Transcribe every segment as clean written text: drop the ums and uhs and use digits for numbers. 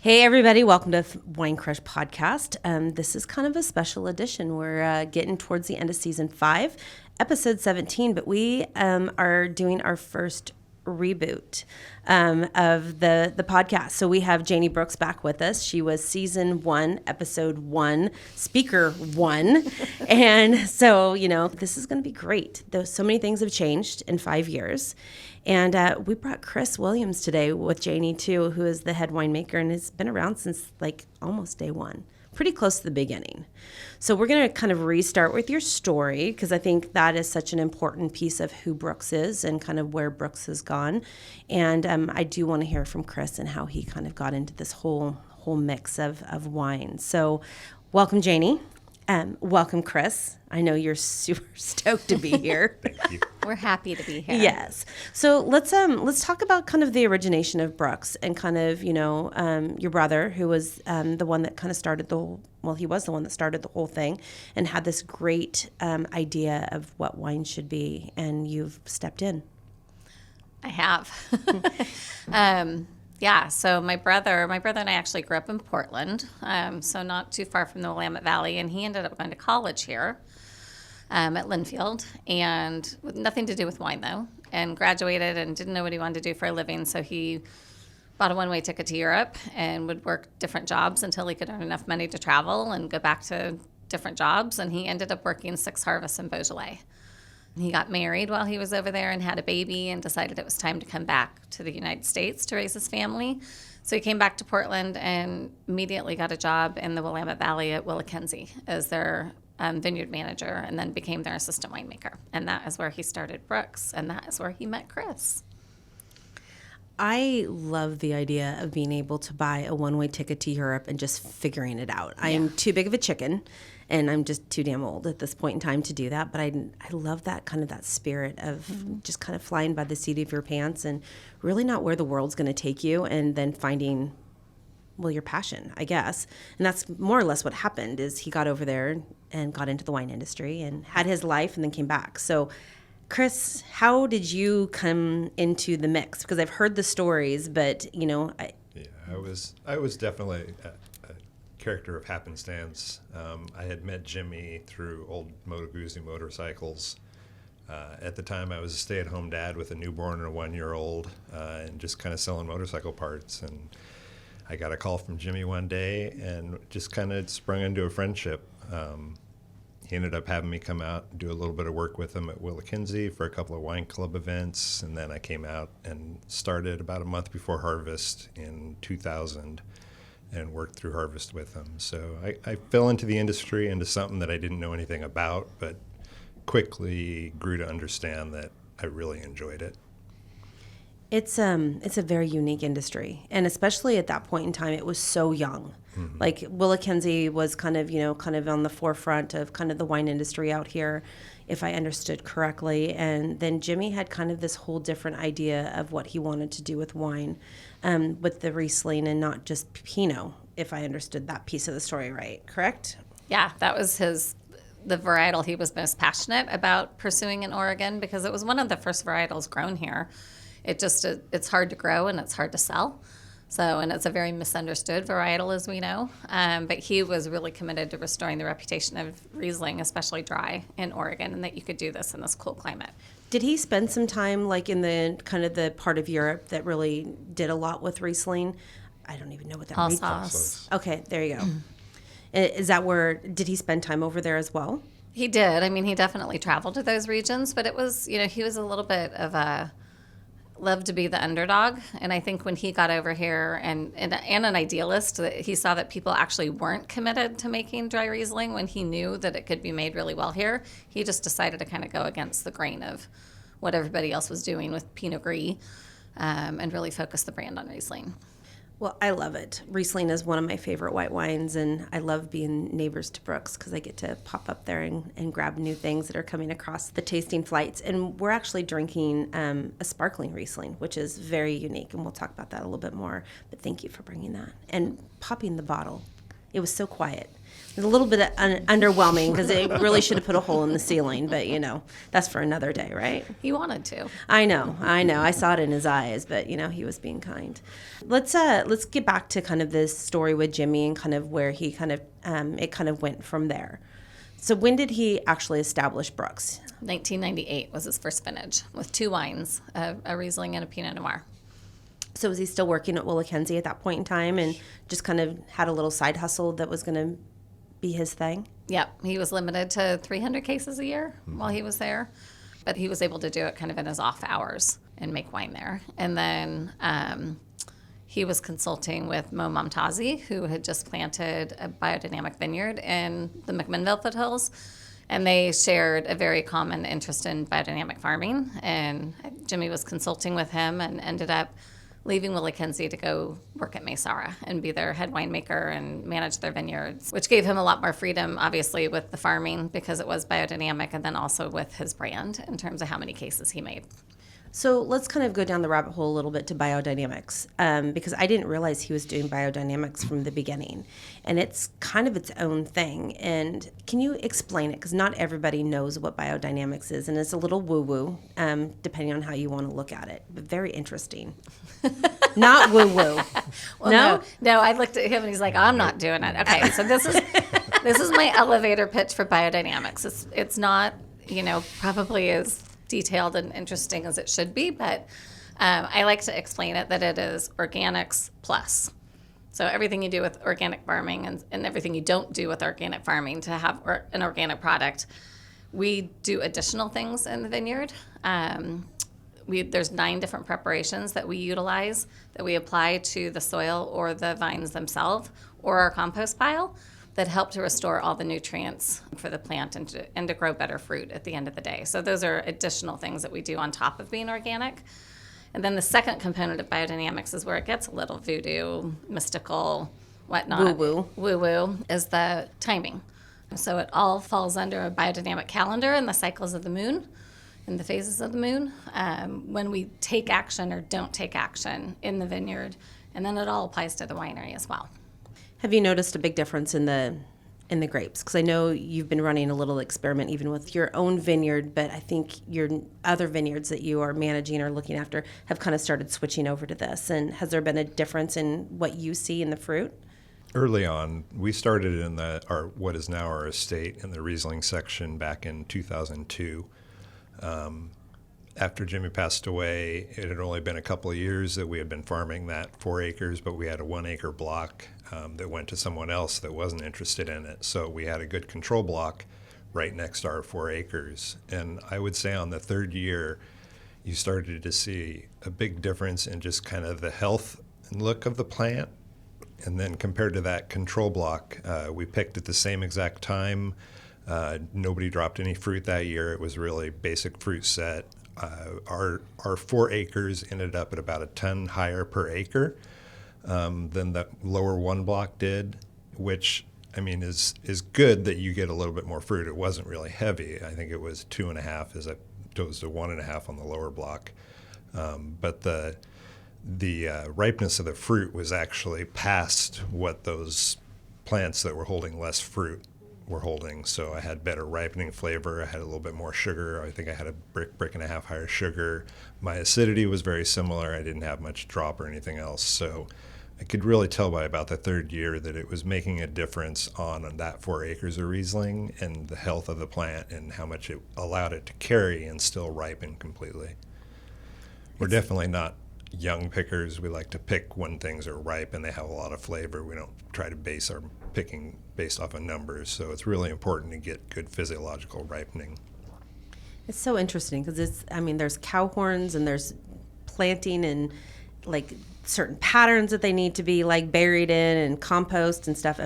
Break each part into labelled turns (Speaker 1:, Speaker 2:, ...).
Speaker 1: Hey, everybody. Welcome to Wine Crush Podcast. This is kind of a special edition. We're getting towards the end of season 5, episode 17, but we are doing our first reboot of the podcast. So we have Janie Brooks back with us. She was season 1, episode 1, speaker 1. And so, this is going to be great. Though so many things have changed in 5 years. And we brought Chris Williams today with Janie, too, who is the head winemaker and has been around since almost day one, pretty close to the beginning. So we're going to kind of restart with your story because I think that is such an important piece of who Brooks is and kind of where Brooks has gone. And I do want to hear from Chris and how he kind of got into this whole mix of wine. So welcome, Janie. Welcome, Chris. I know you're super stoked to be here.
Speaker 2: Thank you.
Speaker 3: We're happy to be here.
Speaker 1: Yes. So let's talk about kind of the origination of Brooks and kind of, your brother who was the one that kind of started he was the one that started the whole thing and had this great idea of what wine should be, and you've stepped in.
Speaker 3: I have. Yeah, so my brother and I actually grew up in Portland, so not too far from the Willamette Valley, and he ended up going to college here at Linfield, and with nothing to do with wine, though, and graduated and didn't know what he wanted to do for a living, so he bought a one-way ticket to Europe and would work different jobs until he could earn enough money to travel and go back to different jobs, and he ended up working 6 harvests in Beaujolais. He got married while he was over there and had a baby and decided it was time to come back to the United States to raise his family. So he came back to Portland and immediately got a job in the Willamette Valley at Winery as their vineyard manager, and then became their assistant winemaker. And that is where he started Brooks, and that is where he met Chris.
Speaker 1: I love the idea of being able to buy a one-way ticket to Europe and just figuring it out. Yeah. I am too big of a chicken, and I'm just too damn old at this point in time to do that. But I love that kind of that spirit of just kind of flying by the seat of your pants and really not where the world's going to take you, and then finding, your passion, I guess. And that's more or less what happened is he got over there and got into the wine industry and had his life and then came back. So Chris, how did you come into the mix? Because I've heard the stories, but
Speaker 2: I was definitely a character of happenstance. I had met Jimi through old Moto Guzzi motorcycles. At the time, I was a stay-at-home dad with a newborn and a 1-year-old, and just kind of selling motorcycle parts. And I got a call from Jimi one day, and just kind of sprung into a friendship. He ended up having me come out and do a little bit of work with him at Winery for a couple of wine club events, and then I came out and started about a month before harvest in 2000 and worked through harvest with him. So I fell into the industry, into something that I didn't know anything about, but quickly grew to understand that I really enjoyed it.
Speaker 1: It's a very unique industry, and especially at that point in time, it was so young. Mm-hmm. Like Winery was kind of on the forefront of kind of the wine industry out here, if I understood correctly. And then Jimi had kind of this whole different idea of what he wanted to do with wine, with the Riesling and not just Pinot, if I understood that piece of the story right. Correct?
Speaker 3: Yeah, that was the varietal he was most passionate about pursuing in Oregon, because it was one of the first varietals grown here. It's hard to grow and it's hard to sell. So, and it's a very misunderstood varietal, as we know. But he was really committed to restoring the reputation of Riesling, especially dry, in Oregon, and that you could do this in this cool climate.
Speaker 1: Did he spend some time in the kind of the part of Europe that really did a lot with Riesling? I don't even know what that means.
Speaker 3: Alsace.
Speaker 1: Okay, there you go. Is that did he spend time over there as well?
Speaker 3: He did. I mean, he definitely traveled to those regions, but it was, he was a little bit of loved to be the underdog. And I think when he got over here and an idealist, that he saw that people actually weren't committed to making dry Riesling when he knew that it could be made really well here. He just decided to kind of go against the grain of what everybody else was doing with Pinot Gris, and really focus the brand on Riesling.
Speaker 1: Well, I love it. Riesling is one of my favorite white wines, and I love being neighbors to Brooks because I get to pop up there and grab new things that are coming across the tasting flights. And we're actually drinking a sparkling Riesling, which is very unique, and we'll talk about that a little bit more. But thank you for bringing that and popping the bottle. It was so quiet. was a little bit underwhelming because it really should have put a hole in the ceiling, but that's for another day, right?
Speaker 3: He wanted to.
Speaker 1: I know. I saw it in his eyes, but he was being kind. Let's get back to kind of this story with Jimi and kind of where he it kind of went from there. So when did he actually establish Brooks?
Speaker 3: 1998 was his first vintage with 2 wines, a Riesling and a Pinot Noir.
Speaker 1: So was he still working at Willikenzie at that point in time and just kind of had a little side hustle that was going to be his thing?
Speaker 3: Yep. He was limited to 300 cases a year while he was there, but he was able to do it kind of in his off hours and make wine there. And then he was consulting with Mo Momtazi, who had just planted a biodynamic vineyard in the McMinnville foothills. And they shared a very common interest in biodynamic farming. And Jimi was consulting with him and ended up leaving Willikenzie to go work at Maysara and be their head winemaker and manage their vineyards, which gave him a lot more freedom, obviously, with the farming because it was biodynamic, and then also with his brand in terms of how many cases he made.
Speaker 1: So let's kind of go down the rabbit hole a little bit to biodynamics, because I didn't realize he was doing biodynamics from the beginning, and it's kind of its own thing. And can you explain it? Because not everybody knows what biodynamics is, and it's a little woo-woo, depending on how you want to look at it, but very interesting. Not woo-woo.
Speaker 3: Well, no, I looked at him and he's like, I'm not doing it. Okay, so this is my elevator pitch for biodynamics. It's not, probably as detailed and interesting as it should be, but I like to explain it that it is organics plus. So everything you do with organic farming and everything you don't do with organic farming to have an organic product, we do additional things in the vineyard. There's 9 different preparations that we utilize that we apply to the soil or the vines themselves or our compost pile that help to restore all the nutrients for the plant and to grow better fruit at the end of the day. So those are additional things that we do on top of being organic. And then the second component of biodynamics is where it gets a little voodoo, mystical, whatnot. Woo-woo is the timing. So it all falls under a biodynamic calendar and the cycles of the moon and the phases of the moon when we take action or don't take action in the vineyard. And then it all applies to the winery as well.
Speaker 1: Have you noticed a big difference in the grapes? Because I know you've been running a little experiment even with your own vineyard, but I think your other vineyards that you are managing or looking after have kind of started switching over to this. And has there been a difference in what you see in the fruit?
Speaker 2: Early on, we started in what is now our estate in the Riesling section back in 2002. After Jimi passed away, it had only been a couple of years that we had been farming that 4 acres, but we had a 1 acre block that went to someone else that wasn't interested in it. So we had a good control block right next to our 4 acres. And I would say on the 3rd year, you started to see a big difference in just kind of the health and look of the plant. And then compared to that control block, we picked at the same exact time. Nobody dropped any fruit that year. It was really basic fruit set. Our 4 acres ended up at about a ton higher per acre than the lower 1 block did, which is good that you get a little bit more fruit. It wasn't really heavy. I think it was 2.5 as opposed to 1.5 on the lower block. But the ripeness of the fruit was actually past what those plants that were holding less fruit were holding. So I had better ripening flavor. I had a little bit more sugar. I think I had a brick and a half higher sugar. My acidity was very similar. I didn't have much drop or anything else. So I could really tell by about the 3rd year that it was making a difference on that 4 acres of Riesling and the health of the plant and how much it allowed it to carry and still ripen completely. We're definitely not young pickers. We like to pick when things are ripe and they have a lot of flavor. We don't try to base our picking based off of numbers. So it's really important to get good physiological ripening.
Speaker 1: It's so interesting because there's cow horns and there's planting and like certain patterns that they need to be like buried in and compost and stuff.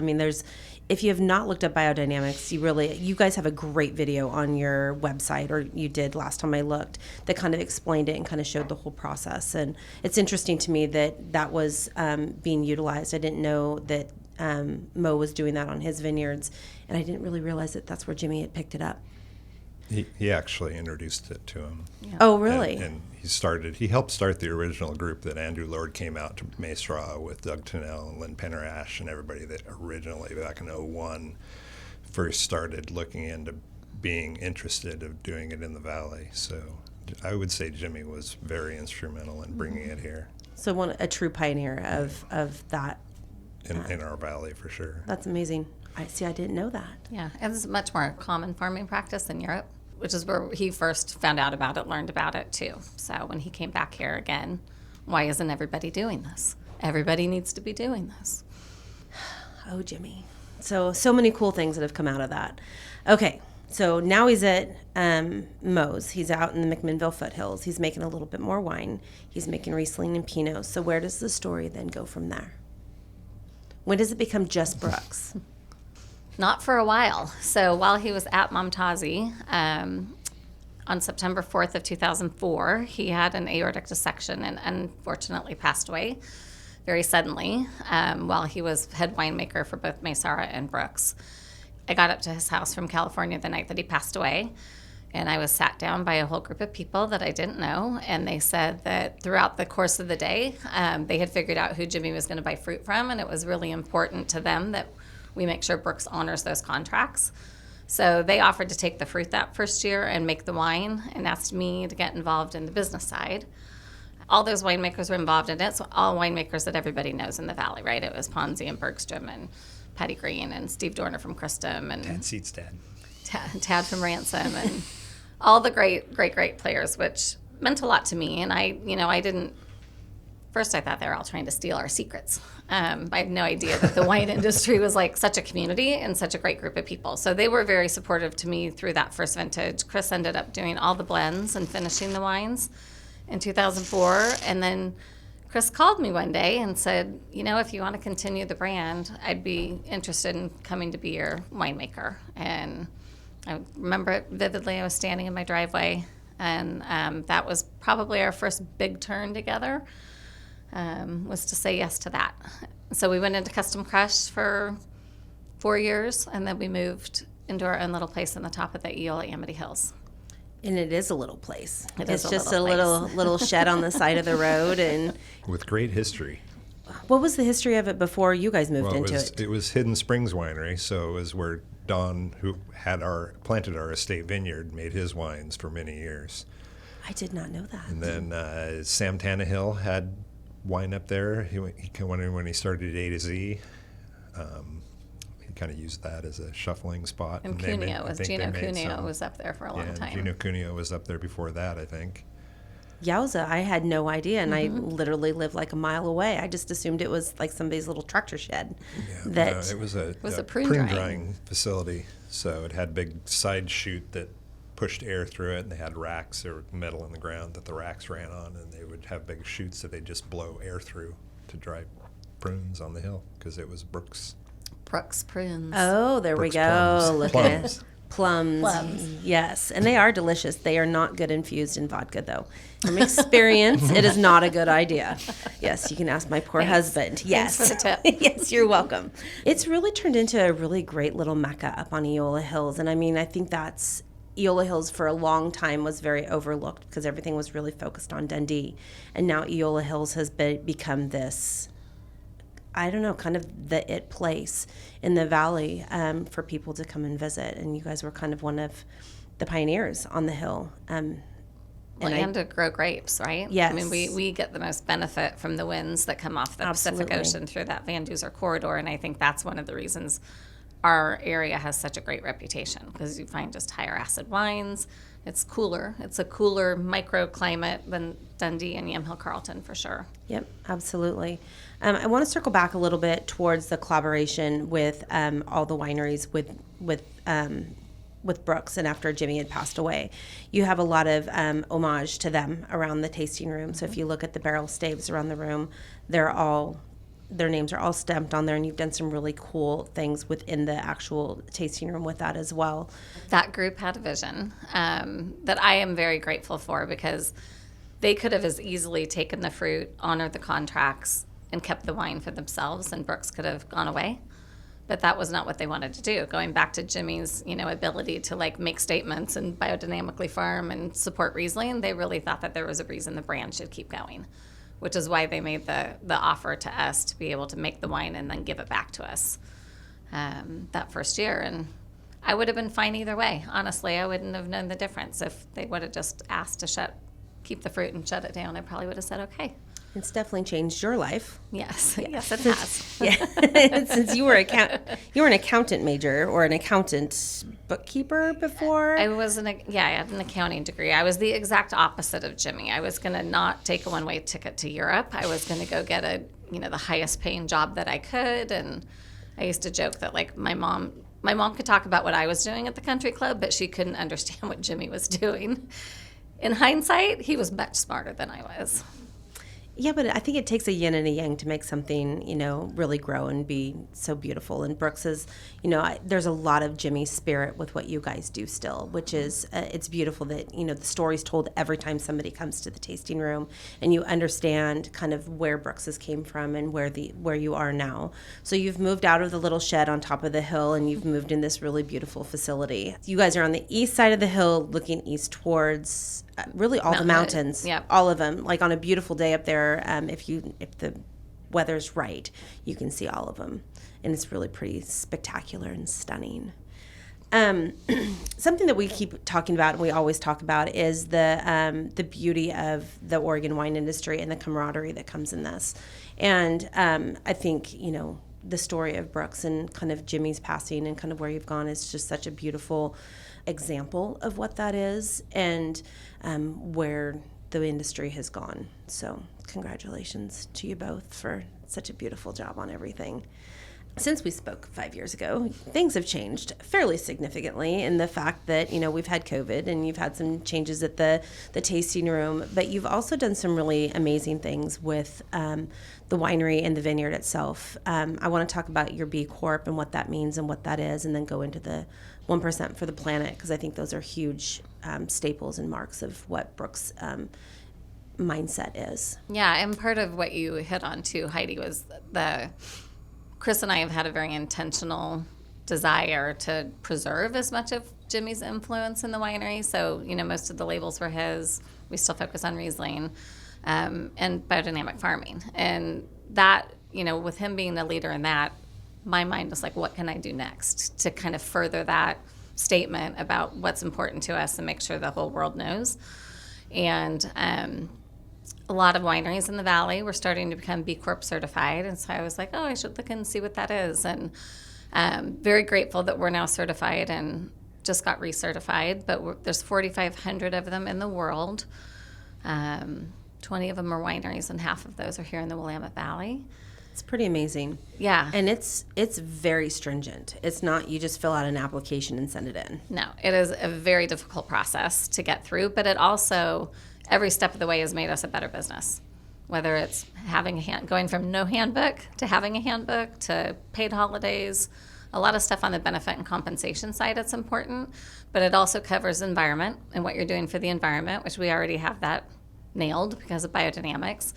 Speaker 1: If you have not looked at biodynamics, you guys have a great video on your website, or you did last time I looked, that kind of explained it and kind of showed the whole process. And it's interesting to me that was being utilized. I didn't know that Mo was doing that on his vineyards, and I didn't really realize that that's where Jimi had picked it up.
Speaker 2: He actually introduced it to him.
Speaker 3: Yeah.
Speaker 1: Oh, really?
Speaker 2: And he helped start the original group that Andrew Lord came out to Mace Raw with Doug Tunnell and Lynn Penner-Ash and everybody that originally, back in '01, first started looking into being interested of doing it in the Valley. So I would say Jimi was very instrumental in bringing it here.
Speaker 1: So a true pioneer of that.
Speaker 2: In our Valley, for sure.
Speaker 1: That's amazing. I didn't know that.
Speaker 3: Yeah, it's a much more common farming practice in Europe, which is where he first found out about it, learned about it too. So when he came back here again, why isn't everybody doing this? Everybody needs to be doing this.
Speaker 1: Oh, Jimi. So many cool things that have come out of that. Okay, so now he's at Moe's. He's out in the McMinnville foothills. He's making a little bit more wine. He's making Riesling and Pinot. So where does the story then go from there? When does it become just Brooks?
Speaker 3: Not for a while. So while he was at Momtazi, on September 4th of 2004, he had an aortic dissection and unfortunately passed away very suddenly while he was head winemaker for both Maysara and Brooks. I got up to his house from California the night that he passed away, and I was sat down by a whole group of people that I didn't know, and they said that throughout the course of the day, they had figured out who Jimi was going to buy fruit from, and it was really important to them that we make sure Brooks honors those contracts. So they offered to take the fruit that first year and make the wine and asked me to get involved in the business side. All those winemakers were involved in it, so all winemakers that everybody knows in the Valley, right? It was Ponzi and Bergstrom and Patty Green and Steve Dorner from Christum and
Speaker 2: Tad Seats Dad.
Speaker 3: Tad from Ransom and all the great players, which meant a lot to me. And I didn't. First, I thought they were all trying to steal our secrets. I had no idea that the wine industry was like such a community and such a great group of people. So they were very supportive to me through that first vintage. Chris ended up doing all the blends and finishing the wines in 2004. And then Chris called me one day and said, if you want to continue the brand, I'd be interested in coming to be your winemaker. And I remember it vividly. I was standing in my driveway, and that was probably our first big turn together. Was to say yes to that. So we went into Custom Crush for 4 years, and then we moved into our own little place on the top of the Eola Amity Hills.
Speaker 1: And it is a little place.
Speaker 3: It's
Speaker 1: just a little shed on the side of the road. And
Speaker 2: With great history.
Speaker 1: what was the history of it before you guys moved into it?
Speaker 2: It was Hidden Springs Winery, so it was where Don, who had planted our estate vineyard, made his wines for many years.
Speaker 1: I did not know that.
Speaker 2: And then Sam Tannehill had wine up there. He when he started A to Z. He kind of used that as a shuffling spot.
Speaker 3: And Cuneo was up there for a long time.
Speaker 2: Gino Cuneo was up there before that, I think.
Speaker 1: Yowza, I had no idea, and I literally lived like a mile away. I just assumed it was like somebody's little tractor shed.
Speaker 2: Yeah, it was a
Speaker 3: prune
Speaker 2: drying facility. So it had big side chute that pushed air through it, and they had racks or metal in the ground that the racks ran on, and they would have big chutes that they just blow air through to dry prunes on the hill, because it was Brooks
Speaker 3: prunes.
Speaker 1: Oh, there we
Speaker 2: Brooks
Speaker 1: go.
Speaker 2: plums.
Speaker 1: Look at plums. Yes, and they are delicious. They are not good infused in vodka, though. From experience, it is not a good idea. Yes, you can ask my poor husband. Yes.
Speaker 3: Thanks for the tip.
Speaker 1: Yes, you're welcome. It's really turned into a really great little mecca up on Eola Hills, and I think that's Eola Hills for a long time was very overlooked because everything was really focused on Dundee. And now Eola Hills has become this, I don't know, kind of the it place in the Valley for people to come and visit. And you guys were kind of one of the pioneers on the hill.
Speaker 3: And to grow grapes, right?
Speaker 1: Yes.
Speaker 3: I mean, we get the most benefit from the winds that come off the Pacific Ocean through that Van Duzer corridor. And I think that's one of the reasons our area has such a great reputation, because you find just higher acid wines. It's cooler. It's a cooler microclimate than Dundee and Yamhill Carlton for sure.
Speaker 1: Yep, absolutely. I want to circle back a little bit towards the collaboration with all the wineries with Brooks, and after Jimi had passed away. You have a lot of homage to them around the tasting room. So if you look at the barrel staves around the room, their names are all stamped on there, and you've done some really cool things within the actual tasting room with that as well.
Speaker 3: That group had a vision that I am very grateful for, because they could have as easily taken the fruit, honored the contracts, and kept the wine for themselves, and Brooks could have gone away. But that was not what they wanted to do. Going back to Jimi's, ability to like make statements and biodynamically farm and support Riesling, they really thought that there was a reason the brand should keep going, which is why they made the offer to us to be able to make the wine and then give it back to us that first year. And I would have been fine either way. Honestly, I wouldn't have known the difference. If they would have just asked to keep the fruit and shut it down, I probably would have said okay.
Speaker 1: It's definitely changed your life.
Speaker 3: Yes, yes, it has.
Speaker 1: Yeah, since you were an accountant major or an accountant bookkeeper before.
Speaker 3: I had an accounting degree. I was the exact opposite of Jimi. I was going to not take a one-way ticket to Europe. I was going to go get the highest paying job that I could. And I used to joke that like my mom could talk about what I was doing at the country club, but she couldn't understand what Jimi was doing. In hindsight, he was much smarter than I was.
Speaker 1: Yeah, but I think it takes a yin and a yang to make something, really grow and be so beautiful. And Brooks is, there's a lot of Jimi spirit with what you guys do still, which is, it's beautiful that, the story's told every time somebody comes to the tasting room and you understand kind of where Brooks's came from and where you are now. So you've moved out of the little shed on top of the hill and you've moved in this really beautiful facility. You guys are on the east side of the hill looking east towards really all the mountains,
Speaker 3: yep.
Speaker 1: All of them. Like on a beautiful day up there, if the weather's right, you can see all of them, and it's really pretty spectacular and stunning. Something that we keep talking about, and we always talk about, is the beauty of the Oregon wine industry and the camaraderie that comes in this. And I think the story of Brooks and kind of Jimi's passing and kind of where you've gone is just such a beautiful example of what that is and where the industry has gone. So congratulations to you both for such a beautiful job on everything. Since we spoke 5 years ago, things have changed fairly significantly in the fact that, we've had COVID and you've had some changes at the tasting room, but you've also done some really amazing things with the winery and the vineyard itself. I want to talk about your B Corp and what that means and what that is, and then go into the 1% for the planet, because I think those are huge staples and marks of what Brooks' mindset is.
Speaker 3: Yeah, and part of what you hit on too, Heidi, was Chris and I have had a very intentional desire to preserve as much of Jimi's influence in the winery. So, most of the labels were his. We still focus on Riesling and biodynamic farming. And that, with him being the leader in that, my mind was like, what can I do next to kind of further that statement about what's important to us and make sure the whole world knows? And a lot of wineries in the valley were starting to become B Corp certified, and so I was like, I should look and see what that is. And very grateful that we're now certified and just got recertified, but there's 4,500 of them in the world. 20 of them are wineries, and half of those are here in the Willamette Valley.
Speaker 1: It's pretty amazing.
Speaker 3: Yeah.
Speaker 1: And it's very stringent. It's not you just fill out an application and send it in.
Speaker 3: No, it is a very difficult process to get through, but it also, every step of the way has made us a better business. Whether it's going from no handbook to having a handbook to paid holidays, a lot of stuff on the benefit and compensation side that's important, but it also covers environment and what you're doing for the environment, which we already have that nailed because of biodynamics.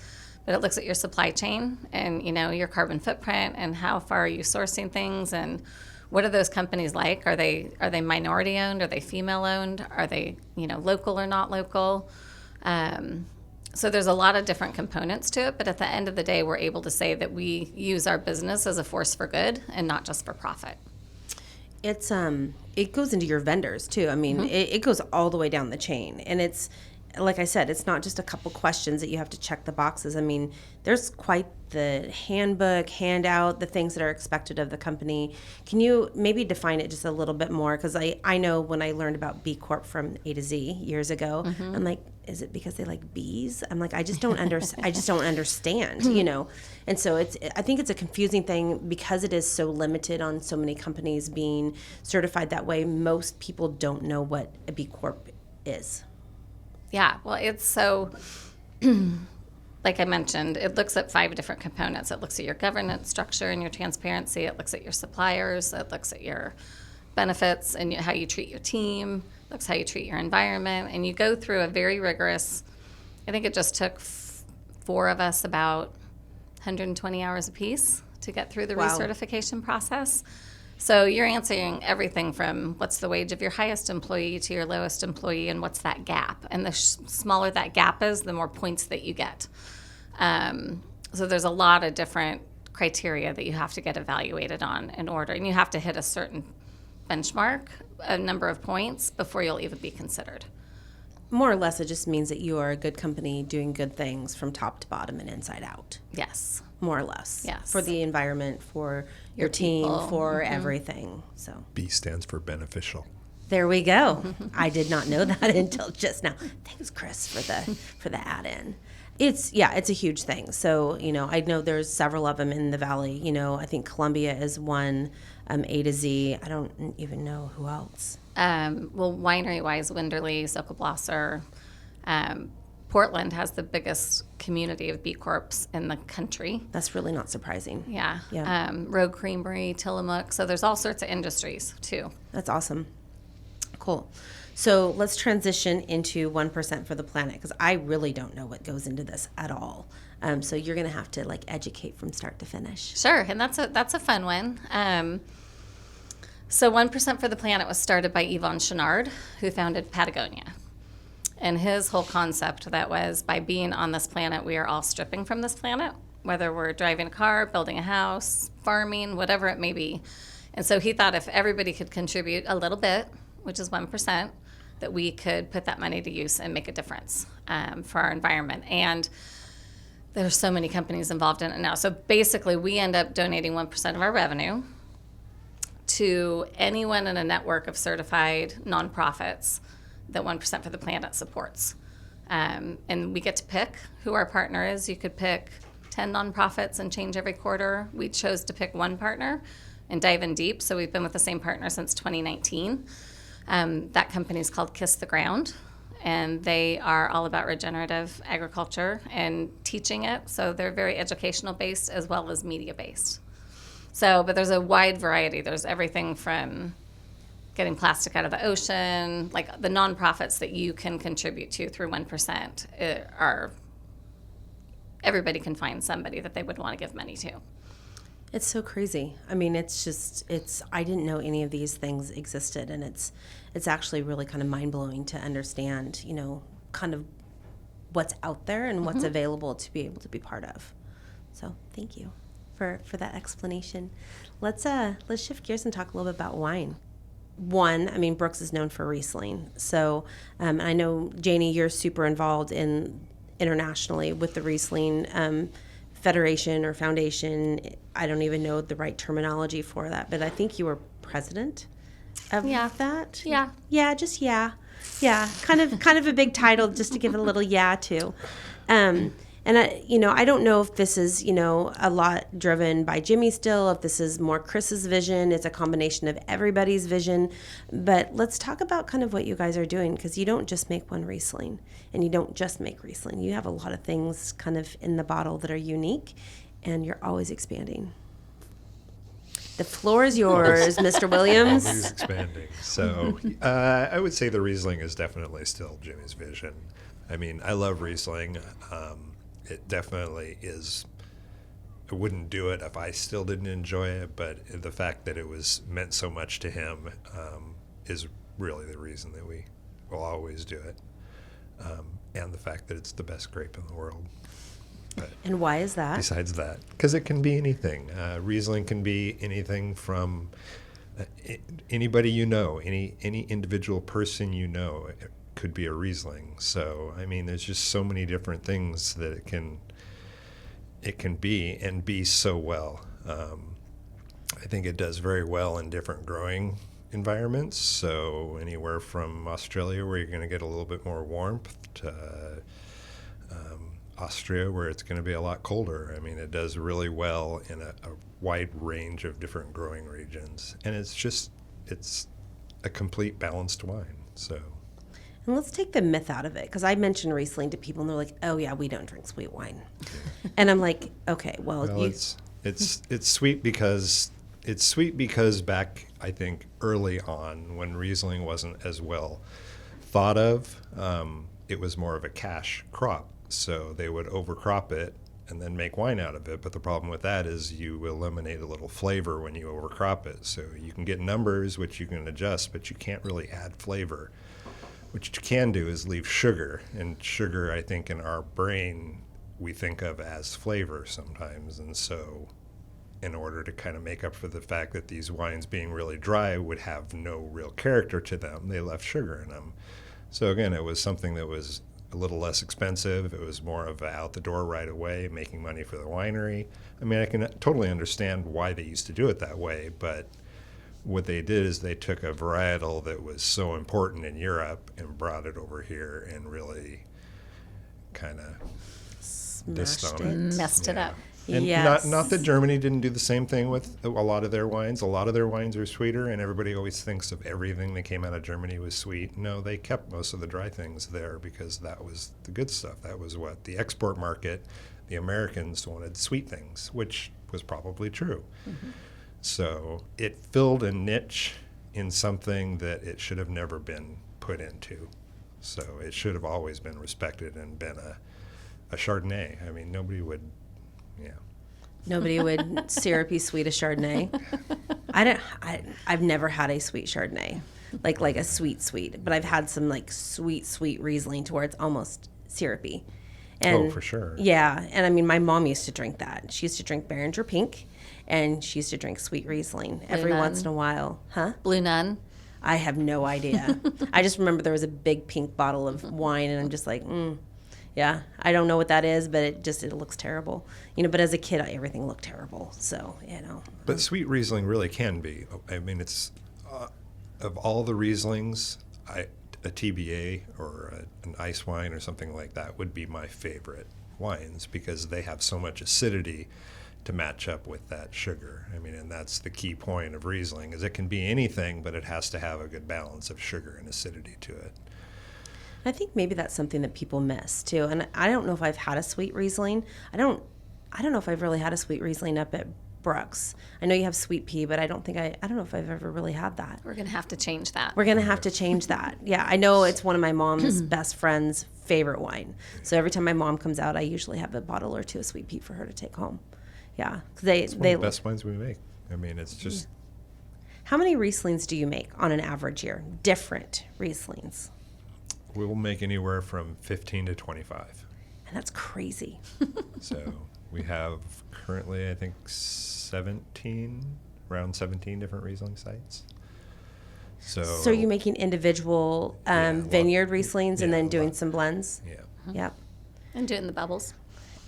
Speaker 3: But it looks at your supply chain and, your carbon footprint and how far are you sourcing things and what are those companies like? Are they minority owned? Are they female owned? Are they, local or not local? So there's a lot of different components to it, but at the end of the day, we're able to say that we use our business as a force for good and not just for profit.
Speaker 1: It's it goes into your vendors too. I mean, it goes all the way down the chain, and it's like I said, it's not just a couple questions that you have to check the boxes. I mean, there's quite the handbook, handout, the things that are expected of the company. Can you maybe define it just a little bit more? Because I know when I learned about B Corp from A to Z years ago, I'm like, is it because they like bees? I'm like, I just don't understand, And so I think it's a confusing thing because it is so limited on so many companies being certified that way. Most people don't know what a B Corp is.
Speaker 3: Yeah, well, it's so, like I mentioned, it looks at 5 different components. It looks at your governance structure and your transparency. It looks at your suppliers. It looks at your benefits and how you treat your team. It looks how you treat your environment. And you go through a very rigorous, I think it just took 4 of us about 120 hours apiece to get through the
Speaker 1: Wow.
Speaker 3: recertification process. So you're answering everything from what's the wage of your highest employee to your lowest employee, and what's that gap. And the smaller that gap is, the more points that you get. So there's a lot of different criteria that you have to get evaluated on in order. And you have to hit a certain benchmark, a number of points, before you'll even be considered.
Speaker 1: More or less, it just means that you are a good company doing good things from top to bottom and inside out.
Speaker 3: Yes.
Speaker 1: More or less.
Speaker 3: Yes.
Speaker 1: For the environment, for your team,
Speaker 3: people.
Speaker 1: for everything. So
Speaker 2: B stands for beneficial.
Speaker 1: there we go. I did not know that until just now. Thanks, Chris, for the add-in. It's a huge thing. So, I know there's several of them in the Valley. I think Columbia is one, A to Z. I don't even know who else.
Speaker 3: Well, winery-wise, Winderly, Sokolblosser, Portland has the biggest community of B Corps in the country.
Speaker 1: That's really not surprising.
Speaker 3: Yeah.
Speaker 1: Yeah.
Speaker 3: Rogue Creamery, Tillamook. So there's all sorts of industries, too.
Speaker 1: That's awesome. Cool. So let's transition into 1% for the planet, because I really don't know what goes into this at all. So you're going to have to educate from start to finish.
Speaker 3: Sure, and that's a fun one. So 1% for the Planet was started by Yvon Chouinard, who founded Patagonia. And his whole concept that was, by being on this planet, we are all stripping from this planet, whether we're driving a car, building a house, farming, whatever it may be. And so he thought if everybody could contribute a little bit, which is 1%, that we could put that money to use and make a difference for our environment. And there's so many companies involved in it now. So basically, we end up donating 1% of our revenue to anyone in a network of certified nonprofits that 1% for the Planet supports. And we get to pick who our partner is. You could pick 10 nonprofits and change every quarter. We chose to pick one partner and dive in deep. So we've been with the same partner since 2019. That company is called Kiss the Ground, and they are all about regenerative agriculture and teaching it. So they're very educational based as well as media based. So, but there's a wide variety. There's everything from getting plastic out of the ocean, like the nonprofits that you can contribute to through 1% are, everybody can find somebody that they would want to give money to.
Speaker 1: It's so crazy. I mean, I didn't know any of these things existed, and it's actually really kind of mind-blowing to understand, kind of what's out there and what's available to be able to be part of. So thank you for that explanation. Let's shift gears and talk a little bit about wine. Brooks is known for Riesling. So I know, Janie, you're super involved internationally with the Riesling Federation or Foundation. I don't even know the right terminology for that, but I think you were president of that.
Speaker 3: Yeah.
Speaker 1: Yeah, just yeah. Kind of a big title just to give it a little yeah to. And I don't know if this is, a lot driven by Jimi still, if this is more Chris's vision. It's a combination of everybody's vision. But let's talk about kind of what you guys are doing, because you don't just make one Riesling, and you don't just make Riesling. You have a lot of things kind of in the bottle that are unique, and you're always expanding. The floor is yours, Mr. Williams.
Speaker 2: Always expanding. So I would say the Riesling is definitely still Jimi's vision. I mean, I love Riesling. It definitely is. I wouldn't do it if I still didn't enjoy it, but the fact that it was meant so much to him is really the reason that we will always do it, and the fact that it's the best grape in the world. But
Speaker 1: and why is that?
Speaker 2: Besides that, because it can be anything. Riesling can be anything from anybody any individual person It could be a Riesling. So I mean, there's just so many different things that it can be, and be so well. I think it does very well in different growing environments. So anywhere from Australia, where you're going to get a little bit more warmth, to Austria, where it's going to be a lot colder. I mean, it does really well in a wide range of different growing regions, and it's a complete balanced wine. So.
Speaker 1: And let's take the myth out of it, because I mentioned Riesling to people, and they're like, "Oh yeah, we don't drink sweet wine," and I'm like, "Okay, well
Speaker 2: it's sweet because back, I think, early on, when Riesling wasn't as well thought of, it was more of a cash crop, so they would overcrop it and then make wine out of it. But the problem with that is you eliminate a little flavor when you overcrop it. So you can get numbers, which you can adjust, but you can't really add flavor. What you can do is leave sugar. And sugar, I think, in our brain, we think of as flavor sometimes. And so in order to kind of make up for the fact that these wines being really dry would have no real character to them, they left sugar in them. So again, it was something that was a little less expensive. It was more of a out the door right away, making money for the winery. I mean, I can totally understand why they used to do it that way, but what they did is they took a varietal that was so important in Europe and brought it over here and really kind of dissed on it.
Speaker 3: Messed it up.
Speaker 2: And
Speaker 1: Yes.
Speaker 2: not that Germany didn't do the same thing with a lot of their wines. A lot of their wines are sweeter, and everybody always thinks of everything that came out of Germany was sweet. No, they kept most of the dry things there because that was the good stuff. That was what the export market, the Americans wanted sweet things, which was probably true. Mm-hmm. So it filled a niche in something that it should have never been put into. So it should have always been respected and been a Chardonnay. I mean, nobody would... Yeah.
Speaker 1: Nobody would syrupy sweet a Chardonnay. I've never had a sweet Chardonnay, like a sweet, but I've had some like sweet Riesling to where it's almost syrupy. And,
Speaker 2: for sure.
Speaker 1: Yeah, and I mean, my mom used to drink that. She used to drink Beringer Pink, and she used to drink sweet Riesling every once in a while. Huh?
Speaker 3: Blue Nun.
Speaker 1: I have no idea. I just remember there was a big pink bottle of wine, and I'm just like, yeah, I don't know what that is, but it looks terrible. But as a kid, everything looked terrible. So,
Speaker 2: But sweet Riesling really can be. I mean, it's of all the Rieslings, a TBA or an ice wine or something like that would be my favorite wines because they have so much acidity to match up with that sugar. I mean, and that's the key point of Riesling is it can be anything, but it has to have a good balance of sugar and acidity to it.
Speaker 1: I think maybe that's something that people miss too. And I don't know if I've had a sweet Riesling. I don't know if I've really had a sweet Riesling up at Brooks. I know you have sweet pea, but I don't know if I've ever really had that.
Speaker 3: We're going to have to change that.
Speaker 1: We're going to have to change that. Yeah, I know it's one of my mom's best friend's favorite wine. So every time my mom comes out, I usually have a bottle or two of sweet pea for her to take home. Yeah,
Speaker 2: it's one of the best wines we make. I mean, it's just...
Speaker 1: How many Rieslings do you make on an average year? Different Rieslings.
Speaker 2: We will make anywhere from 15 to 25.
Speaker 1: And that's crazy.
Speaker 2: So we have currently, I think, around 17 different Riesling sites. So
Speaker 1: are you making individual vineyard Rieslings and then doing some blends?
Speaker 2: Yeah.
Speaker 1: Yep.
Speaker 3: And doing the bubbles.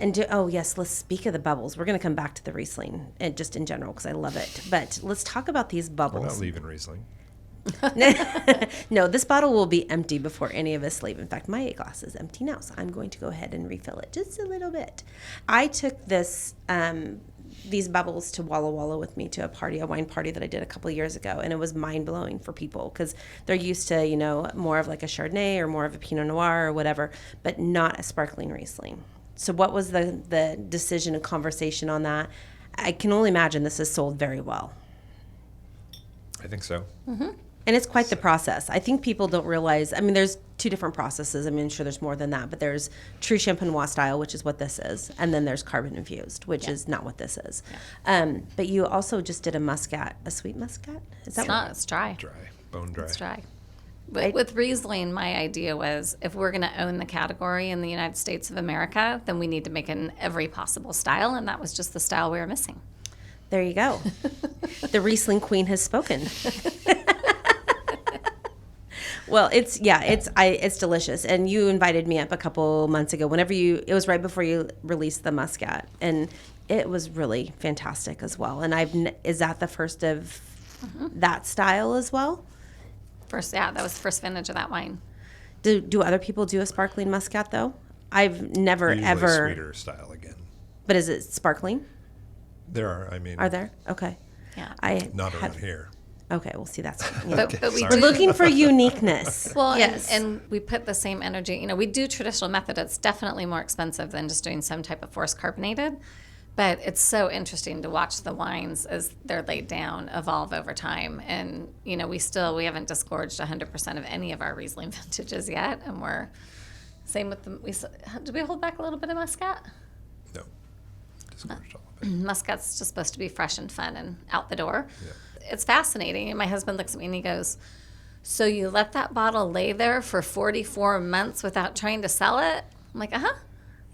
Speaker 1: Yes, let's speak of the bubbles. We're going to come back to the Riesling and just in general because I love it. But let's talk about these bubbles.
Speaker 2: We're not leaving Riesling.
Speaker 1: No, this bottle will be empty before any of us leave. In fact, my glass is empty now, so I'm going to go ahead and refill it just a little bit. I took these bubbles to Walla Walla with me to a wine party that I did a couple of years ago, and it was mind-blowing for people because they're used to, more of like a Chardonnay or more of a Pinot Noir or whatever, but not a sparkling Riesling. So what was the decision and conversation on that? I can only imagine this is sold very well.
Speaker 2: I think so.
Speaker 1: Mm-hmm. And it's quite the process. I think people don't realize, I mean, there's two different processes. I mean, sure, there's more than that, but there's true Champenois style, which is what this is, and then there's carbon infused, which is not what this is. Yeah. But you also just did a sweet muscat? Is that
Speaker 3: It's dry.
Speaker 2: Dry, bone dry.
Speaker 3: It's dry. But with Riesling, my idea was if we're going to own the category in the United States of America, then we need to make it in every possible style, and that was just the style we were missing.
Speaker 1: There you go. The Riesling queen has spoken. Well, it's delicious. And you invited me up a couple months ago. It was right before you released the Muscat, and it was really fantastic as well. And is that the first of that style as well?
Speaker 3: That was the first vintage of that wine.
Speaker 1: Do other people do a sparkling Muscat though? I've never
Speaker 2: Usually
Speaker 1: ever.
Speaker 2: Sweeter style again.
Speaker 1: But is it sparkling?
Speaker 2: There are. I mean.
Speaker 1: Are there? Okay.
Speaker 3: Yeah.
Speaker 2: Not around here.
Speaker 1: Okay, well, see, that's...
Speaker 3: But we
Speaker 1: we're looking for uniqueness.
Speaker 3: Well,
Speaker 1: yes.
Speaker 3: and we put the same energy. We do traditional method. It's definitely more expensive than just doing some type of forced carbonated. But it's so interesting to watch the wines as they're laid down evolve over time. And, we haven't disgorged 100% of any of our Riesling vintages yet. And we're... Same with did we hold back a little bit of Muscat?
Speaker 2: No. Scorched olive.
Speaker 3: Muscat's just supposed to be fresh and fun and out the door.
Speaker 2: Yeah.
Speaker 3: It's fascinating. And my husband looks at me and he goes, so you let that bottle lay there for 44 months without trying to sell it? I'm like,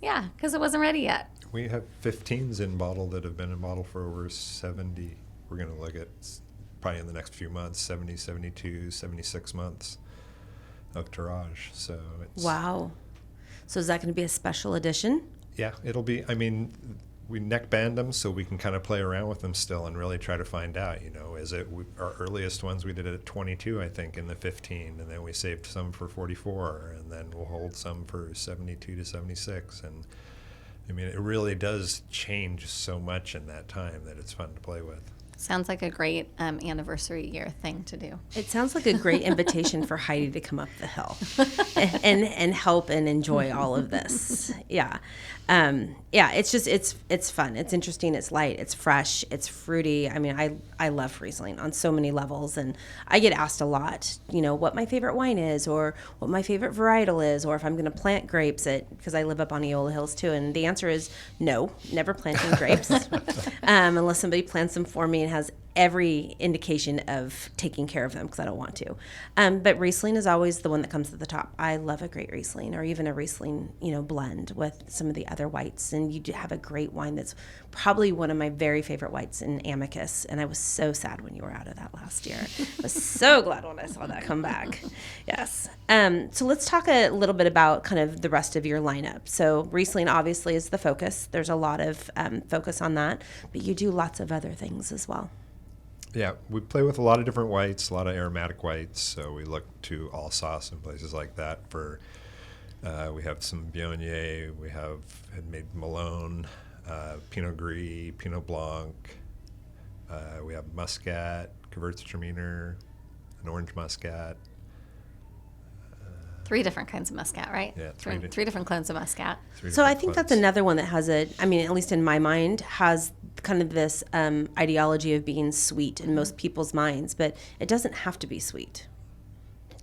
Speaker 3: yeah, because it wasn't ready yet.
Speaker 2: We have 15s in bottle that have been in bottle for over 70. We're going to look at probably in the next few months, 70, 72, 76 months of tirage. So it's...
Speaker 1: Wow. So is that going to be a special edition?
Speaker 2: Yeah, it'll be, I mean, we neck band them so we can kind of play around with them still and really try to find out, our earliest ones we did it at 22, I think, in the 15, and then we saved some for 44, and then we'll hold some for 72 to 76. And I mean, it really does change so much in that time that it's fun to play with.
Speaker 3: Sounds like a great anniversary year thing to do.
Speaker 1: It sounds like a great invitation for Heidi to come up the hill and help and enjoy all of this. Yeah. It's fun. It's interesting. It's light. It's fresh. It's fruity. I mean, I love Riesling on so many levels, and I get asked a lot, what my favorite wine is, or what my favorite varietal is, or if I'm going to plant grapes because I live up on Eola Hills too. And the answer is no, never planting grapes, unless somebody plants them for me and has every indication of taking care of them, because I don't want to. But Riesling is always the one that comes to the top. I love a great Riesling, or even a Riesling, blend with some of the other whites. And you do have a great wine that's probably one of my very favorite whites in Amicus. And I was so sad when you were out of that last year. I was so glad when I saw that come back. Yes. So let's talk a little bit about kind of the rest of your lineup. So Riesling obviously is the focus. There's a lot of focus on that, but you do lots of other things as well.
Speaker 2: Yeah, we play with a lot of different whites, a lot of aromatic whites. So we look to Alsace and places like that for. We have some Viognier. We had made Malone, Pinot Gris, Pinot Blanc. We have Muscat, Gewürztraminer, an orange Muscat.
Speaker 3: 3 different kinds of Muscat, right?
Speaker 2: Yeah,
Speaker 3: three different clones of Muscat.
Speaker 1: So I think that's another one that has at least in my mind, has kind of this ideology of being sweet in most people's minds, but it doesn't have to be sweet.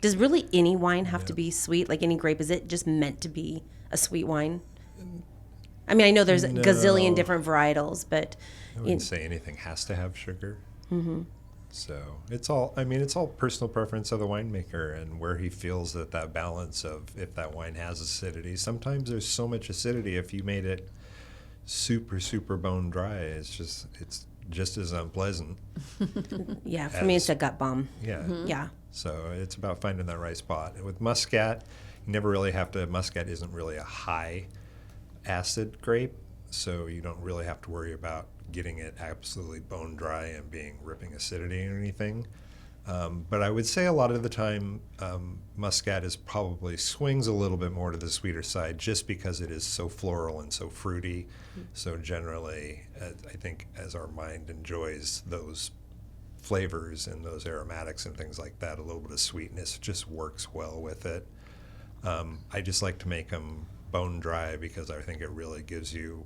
Speaker 1: Does really any wine have to be sweet? Like any grape, is it just meant to be a sweet wine? I mean, I know there's a gazillion different varietals, but...
Speaker 2: I wouldn't say anything has to have sugar.
Speaker 1: Mm-hmm.
Speaker 2: So it's all personal preference of the winemaker and where he feels that balance of if that wine has acidity. Sometimes there's so much acidity, if you made it super, super bone dry, it's just as unpleasant.
Speaker 1: Yeah, for me it's a gut bomb.
Speaker 2: Yeah.
Speaker 1: Mm-hmm. Yeah.
Speaker 2: So it's about finding that right spot. And with Muscat, you never really have to, Muscat isn't really a high acid grape, so you don't really have to worry about getting it absolutely bone dry and ripping acidity or anything. But I would say a lot of the time, Muscat probably swings a little bit more to the sweeter side just because it is so floral and so fruity. Mm-hmm. So generally, I think as our mind enjoys those flavors and those aromatics and things like that, a little bit of sweetness just works well with it. I just like to make them bone dry because I think it really gives you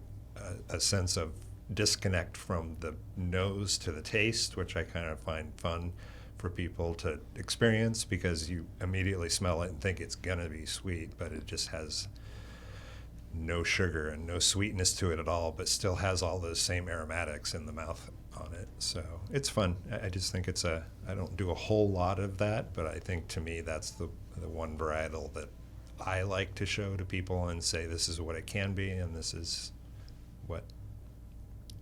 Speaker 2: a sense of disconnect from the nose to the taste, which I kind of find fun for people to experience because you immediately smell it and think it's going to be sweet, but it just has no sugar and no sweetness to it at all, but still has all those same aromatics in the mouth on it. So it's fun. I just think I don't do a whole lot of that, but I think to me that's the one varietal that I like to show to people and say this is what it can be and this is what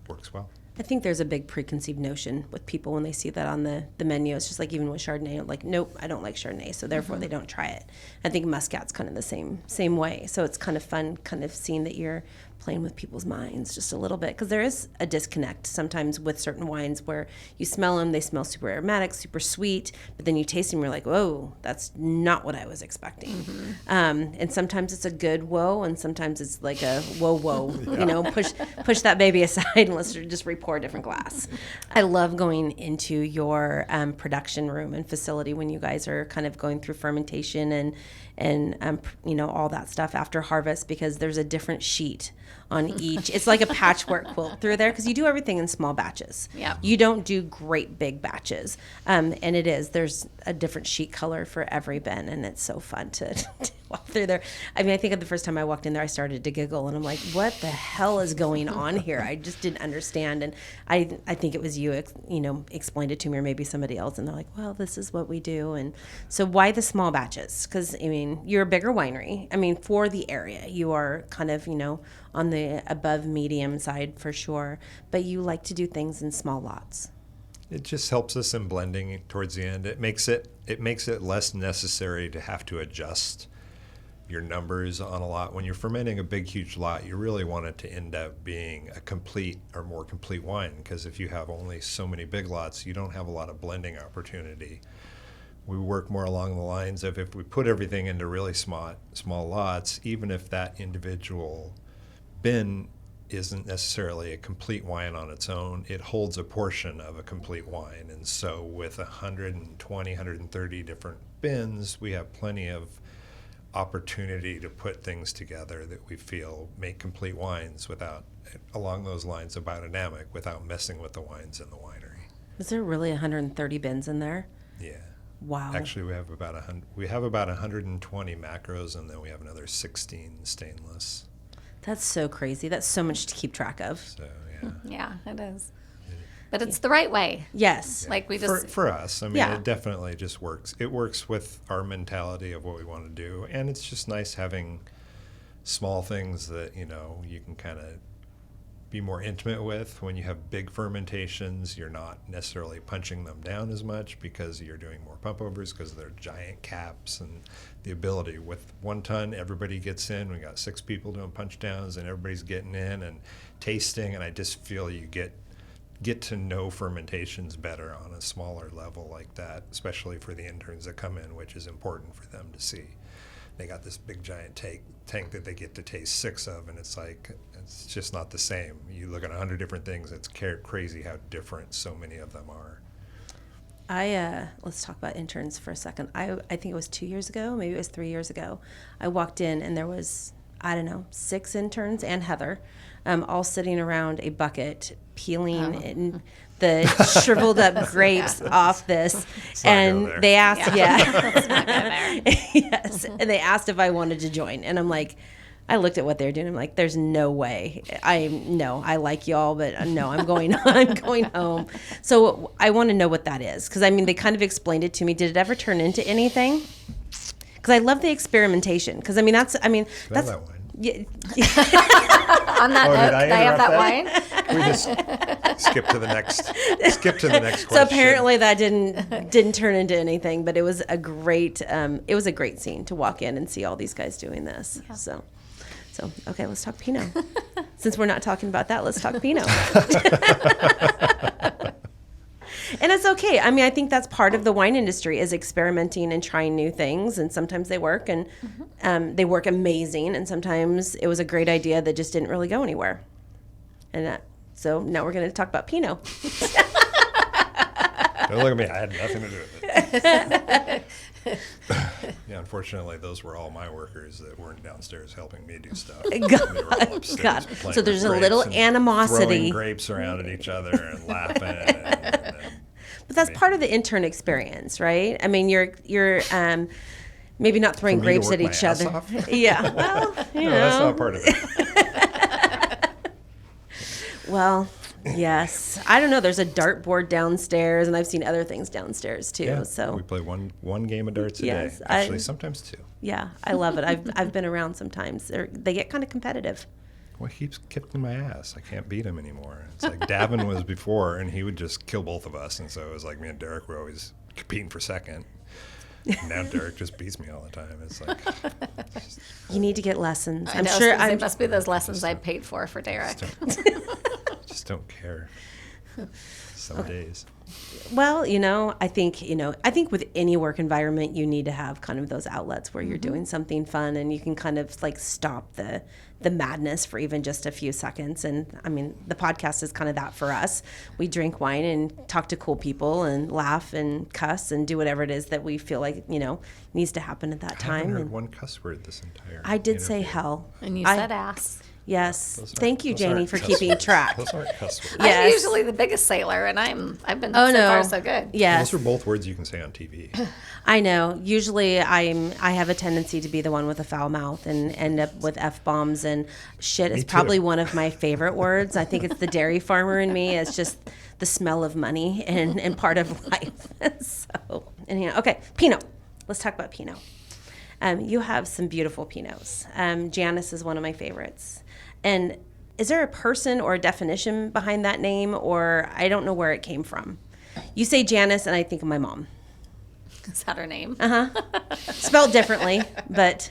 Speaker 2: works well.
Speaker 1: I think there's a big preconceived notion with people when they see that on the menu. It's just like even with Chardonnay, like, nope, I don't like Chardonnay, so therefore they don't try it. I think Muscat's kind of the same way. So it's kind of fun kind of seeing that you're playing with people's minds just a little bit, because there is a disconnect sometimes with certain wines where you smell them, they smell super aromatic, super sweet, but then you taste them, you're like, whoa, that's not what I was expecting. Mm-hmm. And sometimes it's a good whoa, and sometimes it's like a whoa, yeah. Push that baby aside and let's just pour a different glass. I love going into your production room and facility when you guys are kind of going through fermentation and all that stuff after harvest, because there's a different sheet on each. It's like a patchwork quilt through there because you do everything in small batches.
Speaker 3: Yeah.
Speaker 1: You don't do great big batches. And there's a different sheet color for every bin, and it's so fun to walk through there. I mean, I think the first time I walked in there, I started to giggle, and I'm like, what the hell is going on here? I just didn't understand. And I think it was you, explained it to me, or maybe somebody else, and they're like, well, this is what we do. And so why the small batches? Because, I mean, you're a bigger winery. I mean, for the area, you are kind of, on the above medium side for sure, but you like to do things in small lots.
Speaker 2: It just helps us in blending towards the end. It makes it less necessary to have to adjust your numbers on a lot. When you're fermenting a big, huge lot, you really want it to end up being a complete or more complete wine, because if you have only so many big lots, you don't have a lot of blending opportunity. We work more along the lines of, if we put everything into really small lots, even if that individual bin isn't necessarily a complete wine on its own, it holds a portion of a complete wine. And so with 120, 130 different bins, we have plenty of opportunity to put things together that we feel make complete wines without, along those lines of biodynamic, without messing with the wines in the winery.
Speaker 1: Is there really 130 bins in there?
Speaker 2: Yeah.
Speaker 1: Wow.
Speaker 2: Actually, we have about 120 macros, and then we have another 16 stainless.
Speaker 1: That's so crazy. That's so much to keep track of.
Speaker 2: So yeah.
Speaker 3: Yeah, it is. But it's the right way.
Speaker 1: Yes.
Speaker 2: Yeah.
Speaker 3: Like we just
Speaker 2: for us, I mean,
Speaker 1: Yeah.
Speaker 2: it definitely just works. It works with our mentality of what we want to do, and it's just nice having small things that you can kind of be more intimate with. When you have big fermentations, you're not necessarily punching them down as much because you're doing more pump overs because they're giant caps, and the ability with 1 ton, everybody gets in. We got 6 people doing punch downs, and everybody's getting in and tasting, and I just feel you get to know fermentations better on a smaller level like that, especially for the interns that come in, which is important for them to see. They got this big giant tank that they get to taste 6 of, and it's like, it's just not the same. You look at 100 different things, it's crazy how different so many of them are.
Speaker 1: Let's talk about interns for a second. I think it was 2 years ago, maybe it was 3 years ago. I walked in and there was, 6 interns and Heather, all sitting around a bucket, peeling the shriveled up grapes off this. And they asked,
Speaker 3: Let's not go there.
Speaker 1: yes. And they asked if I wanted to join. And I'm like, I looked at what they're doing. I'm like, there's no way. I like y'all, but no, I'm going home. So I want to know what that is. Because, they kind of explained it to me. Did it ever turn into anything? Because I love the experimentation. Because, that's
Speaker 2: that wine.
Speaker 1: Yeah.
Speaker 3: On that note,
Speaker 2: did
Speaker 3: can I have that wine?
Speaker 2: We just skip to the next question.
Speaker 1: So apparently that didn't turn into anything, but it was a great scene to walk in and see all these guys doing this. Yeah. So okay, let's talk Pinot. Since we're not talking about that, let's talk Pinot. And it's okay. I think that's part of the wine industry, is experimenting and trying new things. And sometimes they work, and they work amazing. And sometimes it was a great idea that just didn't really go anywhere. And so now we're going to talk about Pinot.
Speaker 2: Don't look at me. I had nothing to do with it. Yeah, unfortunately, those were all my workers that weren't downstairs helping me do stuff. They were all upstairs playing
Speaker 1: So there's
Speaker 2: with
Speaker 1: a little
Speaker 2: grapes and
Speaker 1: animosity.
Speaker 2: throwing grapes around at each other and laughing.
Speaker 1: But that's part of the intern experience, right? You're maybe not throwing
Speaker 2: For me to
Speaker 1: grapes
Speaker 2: work
Speaker 1: at
Speaker 2: my
Speaker 1: each
Speaker 2: ass
Speaker 1: other.
Speaker 2: off?
Speaker 1: Yeah, well,
Speaker 2: No, that's not part of it.
Speaker 1: Well, yes. I don't know. There's a dartboard downstairs, and I've seen other things downstairs too.
Speaker 2: Yeah,
Speaker 1: So
Speaker 2: we play one game of darts a
Speaker 1: Yes,
Speaker 2: day. Actually, sometimes 2.
Speaker 1: yeah, I love it. I've been around sometimes. They get kind of competitive.
Speaker 2: Well, he keeps kicking my ass. I can't beat him anymore. It's like Davin was before, and he would just kill both of us. And so it was like me and Derek were always competing for second. And now Derek just beats me all the time. It's like,
Speaker 1: You need to get lessons.
Speaker 3: I
Speaker 1: I'm
Speaker 3: know,
Speaker 1: sure.
Speaker 3: it must be those lessons I paid for Derek.
Speaker 2: just don't care. Some days.
Speaker 1: Well, I think with any work environment, you need to have kind of those outlets where you're doing something fun, and you can kind of like stop the madness for even just a few seconds. And the podcast is kind of that for us. We drink wine and talk to cool people and laugh and cuss and do whatever it is that we feel like, needs to happen at that
Speaker 2: I haven't
Speaker 1: time.
Speaker 2: heard
Speaker 1: And
Speaker 2: one cuss word this entire
Speaker 1: I did say
Speaker 2: interview.
Speaker 1: hell.
Speaker 3: And you said ass.
Speaker 1: Yes.
Speaker 2: Those aren't-
Speaker 1: Thank you,
Speaker 2: those
Speaker 1: Janie,
Speaker 2: aren't
Speaker 1: for
Speaker 2: cuss
Speaker 1: keeping
Speaker 2: words.
Speaker 1: track.
Speaker 2: Those aren't cuss words.
Speaker 1: Yes.
Speaker 3: I'm usually the biggest sailor, and I've been
Speaker 1: Oh,
Speaker 3: so
Speaker 1: no.
Speaker 3: far so good.
Speaker 1: Yes.
Speaker 2: Those are both words you can say on TV.
Speaker 1: I know. Usually I have a tendency to be the one with a foul mouth and end up with F-bombs, and shit is
Speaker 2: too.
Speaker 1: probably one of my favorite words. I think it's the dairy farmer in me. It's just the smell of money and part of life. So, anyhow, okay, Pinot. Let's talk about Pinot. You have some beautiful Pinots. Janice is one of my favorites. And is there a person or a definition behind that name, or I don't know where it came from? You say Janice, and I think of my mom.
Speaker 3: Is that her name?
Speaker 1: Spelled differently, but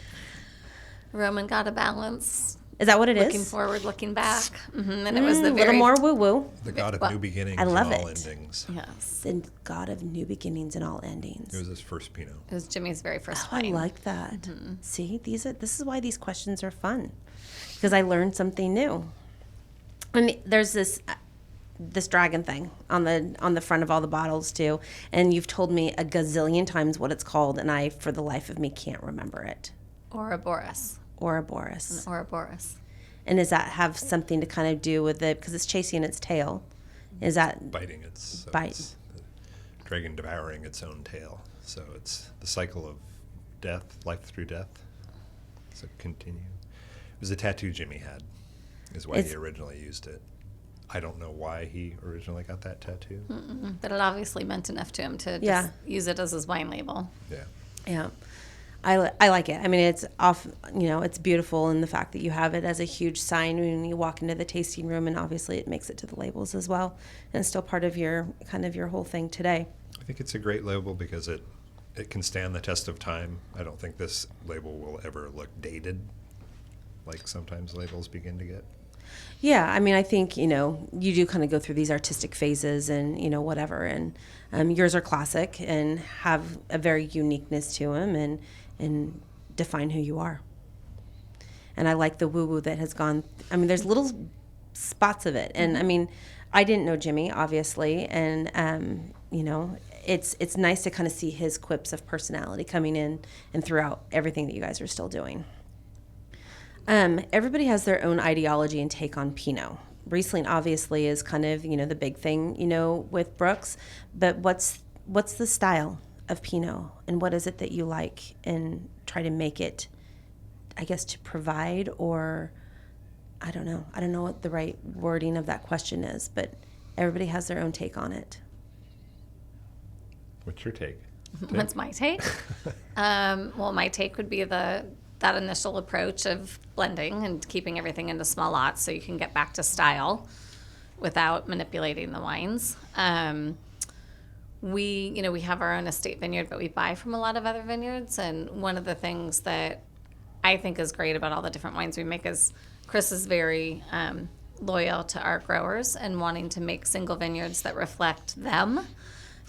Speaker 3: Roman god of balance.
Speaker 1: is that what it is?
Speaker 3: Looking forward, looking back. And it was the
Speaker 1: a little
Speaker 3: very
Speaker 1: more woo-woo.
Speaker 2: The God of
Speaker 3: Well,
Speaker 2: new beginnings
Speaker 1: I love
Speaker 2: and all
Speaker 1: it.
Speaker 2: endings.
Speaker 3: Yes.
Speaker 1: The God of new beginnings and all endings.
Speaker 2: It was his first Pinot.
Speaker 3: It was Jimmy's very first
Speaker 1: I
Speaker 3: wine.
Speaker 1: like that. See, this is why these questions are fun, because I learned something new. And there's this dragon thing on the front of all the bottles too, and you've told me a gazillion times what it's called, and I, for the life of me, can't remember it.
Speaker 3: Ouroboros.
Speaker 1: Ouroboros.
Speaker 3: Ouroboros.
Speaker 1: And does that have something to kind of do with it, because it's chasing its tail? Is that
Speaker 2: Biting its so
Speaker 1: Bite.
Speaker 2: it's the dragon devouring its own tail. So it's the cycle of death, life through death. So continue. It was a tattoo Jimi had, is why
Speaker 1: It's-
Speaker 2: he originally used it. I don't know why he originally got that tattoo.
Speaker 3: But it obviously meant enough to him to
Speaker 1: Yeah.
Speaker 3: just use it as his wine label.
Speaker 2: Yeah.
Speaker 1: Yeah. I like it. I mean, it's it's beautiful in the fact that you have it as a huge sign when you walk into the tasting room, and obviously it makes it to the labels as well. And it's still part of your whole thing today.
Speaker 2: I think it's a great label because it can stand the test of time. I don't think this label will ever look dated, like sometimes labels begin to get.
Speaker 1: Yeah, I mean, I think, you do kind of go through these artistic phases and, whatever. And yours are classic and have a very uniqueness to them and define who you are. And I like the woo-woo that has gone. I mean, there's little spots of it. And, I mean, I didn't know Jimi, obviously. And, it's nice to kind of see his quips of personality coming in and throughout everything that you guys are still doing. Everybody has their own ideology and take on Pinot. Riesling obviously is kind of, the big thing, with Brooks. But what's the style of Pinot, and what is it that you like, and try to make it, I guess, to provide, or I don't know what the right wording of that question is, but everybody has their own take on it.
Speaker 2: What's your take?
Speaker 3: What's my take? Well, my take would be that initial approach of blending and keeping everything into small lots so you can get back to style without manipulating the wines. We have our own estate vineyard, but we buy from a lot of other vineyards. And one of the things that I think is great about all the different wines we make is Chris is very loyal to our growers and wanting to make single vineyards that reflect them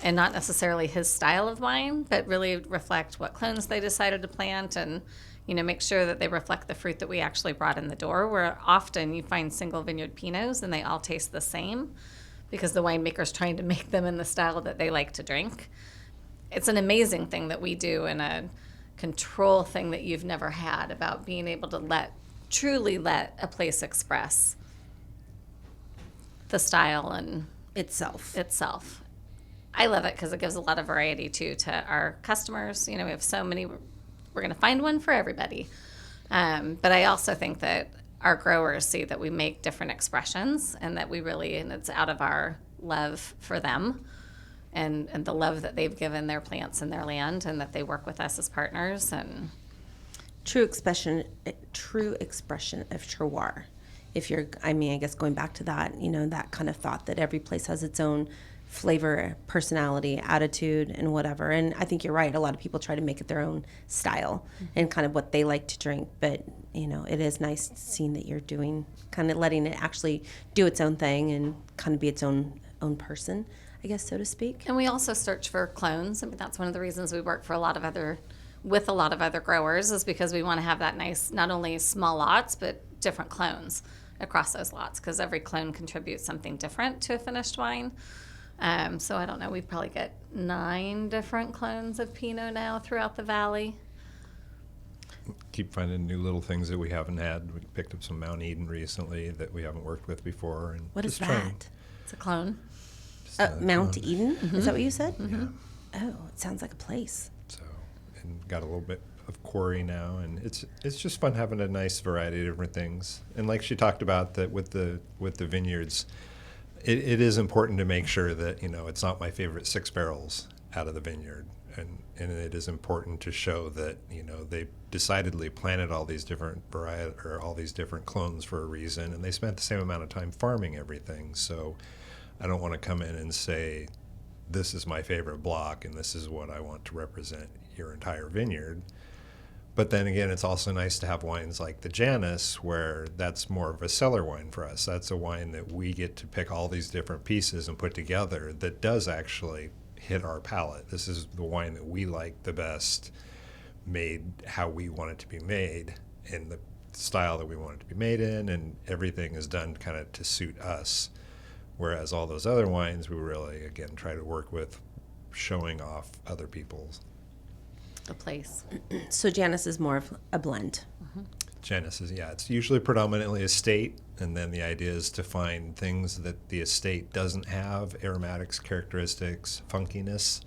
Speaker 3: and not necessarily his style of wine, but really reflect what clones they decided to plant and make sure that they reflect the fruit that we actually brought in the door, where often you find single vineyard Pinots and they all taste the same because the winemaker's trying to make them in the style that they like to drink. It's an amazing thing that we do, and a control thing that you've never had about being able to truly let a place express the style and
Speaker 1: Itself.
Speaker 3: I love it because it gives a lot of variety too to our customers. We have so many. We're going to find one for everybody. But I also think that our growers see that we make different expressions, and that and it's out of our love for them and the love that they've given their plants and their land, and that they work with us as partners. And
Speaker 1: True expression of terroir. I guess going back to that, that kind of thought that every place has its own flavor, personality, attitude, and whatever. And I think you're right. A lot of people try to make it their own style and kind of what they like to drink. But, it is nice seeing that you're doing, kind of letting it actually do its own thing and kind of be its own person, I guess, so to speak.
Speaker 3: we also search for clones. I mean, that's one of the reasons we work for a lot of other growers, is because we want to have that nice, not only small lots, but different clones across those lots, because every clone contributes something different to a finished wine. So I don't know, we probably get 9 different clones of Pinot now throughout the valley.
Speaker 2: keep finding new little things that we haven't had. We picked up some Mount Eden recently that we haven't worked with before. And
Speaker 1: What is
Speaker 2: just trying-
Speaker 1: that?
Speaker 3: It's a clone.
Speaker 1: Mount
Speaker 2: clone.
Speaker 1: Eden? Is that what you said?
Speaker 2: Yeah.
Speaker 1: Oh, it sounds like a place.
Speaker 2: So, and got a little bit of quarry now, and it's just fun having a nice variety of different things. And like she talked about that with the vineyards, it is important to make sure that, you know, it's not my favorite 6 barrels out of the vineyard. And it is important to show that, you know, they decidedly planted all these different all these different clones for a reason, and they spent the same amount of time farming everything. So I don't want to come in and say, this is my favorite block and this is what I want to represent your entire vineyard. But then again, it's also nice to have wines like the Janus, where that's more of a cellar wine for us. That's a wine that we get to pick all these different pieces and put together that does actually hit our palate. This is the wine that we like the best, made how we want it to be made, in the style that we want it to be made in, and everything is done kind of to suit us. Whereas all those other wines, we really, again, try to work with showing off other people's.
Speaker 3: The place.
Speaker 1: So Janus is more of a blend.
Speaker 2: Janus is, yeah, it's usually predominantly estate, and then the idea is to find things that the estate doesn't have, aromatics, characteristics, funkiness.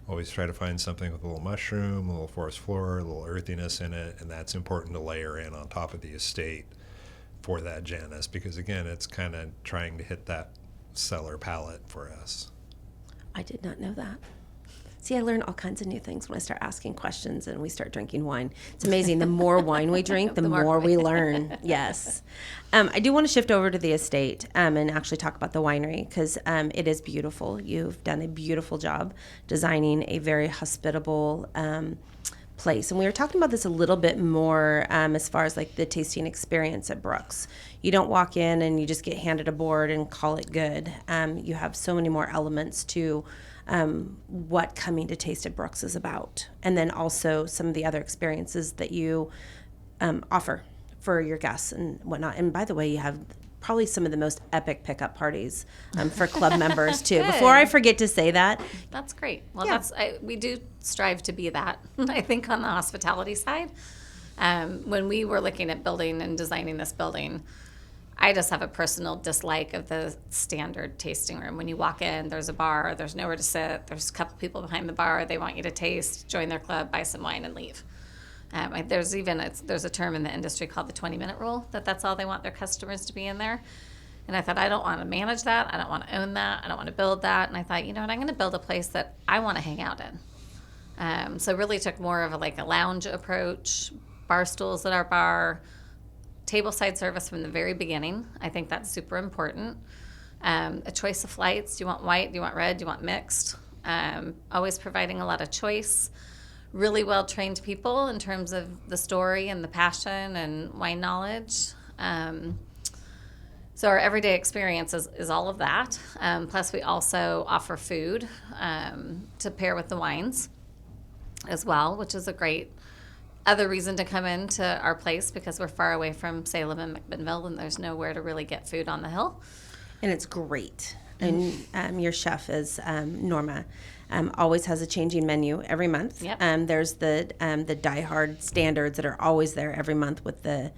Speaker 2: Always try to find something with a little mushroom, a little forest floor, a little earthiness in it, and that's important to layer in on top of the estate for that Janus, because again, it's kind of trying to hit that cellar palate for us.
Speaker 1: I did not know that. See, I learn all kinds of new things when I start asking questions and we start drinking wine. It's amazing. The more wine we drink, the more we learn. Yes. I do want to shift over to the estate and actually talk about the winery, because it is beautiful. You've done a beautiful job designing a very hospitable place. And we were talking about this a little bit more as far as like the tasting experience at Brooks. You don't walk in and you just get handed a board and call it good. You have so many more elements to what coming to Taste at Brooks is about. And then also some of the other experiences that you offer for your guests and whatnot. And by the way, you have probably some of the most epic pickup parties for club members too. Before I forget to say that.
Speaker 3: That's great. Well,
Speaker 1: Yeah.
Speaker 3: we do strive to be that, I think, on the hospitality side. When we were looking at building and designing this building, I just have a personal dislike of the standard tasting room. When you walk in, there's a bar, there's nowhere to sit, there's a couple people behind the bar, they want you to taste, join their club, buy some wine, and leave. There's a term in the industry called the 20-minute rule, that's all they want their customers to be in there. And I thought, I don't want to manage that, I don't want to own that, I don't want to build that. And I thought, you know what, I'm going to build a place that I want to hang out in. So really took more of a lounge approach, bar stools at our bar, tableside service from the very beginning. I think that's super important. A choice of flights. Do you want white? Do you want red? Do you want mixed? Always providing a lot of choice. Really well-trained people in terms of the story and the passion and wine knowledge. So our everyday experience is all of that. Plus we also offer food to pair with the wines as well, which is a great other reason to come into our place, because we're far away from Salem and McMinnville, and there's nowhere to really get food on the hill.
Speaker 1: And it's great. And your chef is Norma. Always has a changing menu every month.
Speaker 3: Yep.
Speaker 1: There's the diehard standards that are always there every month with the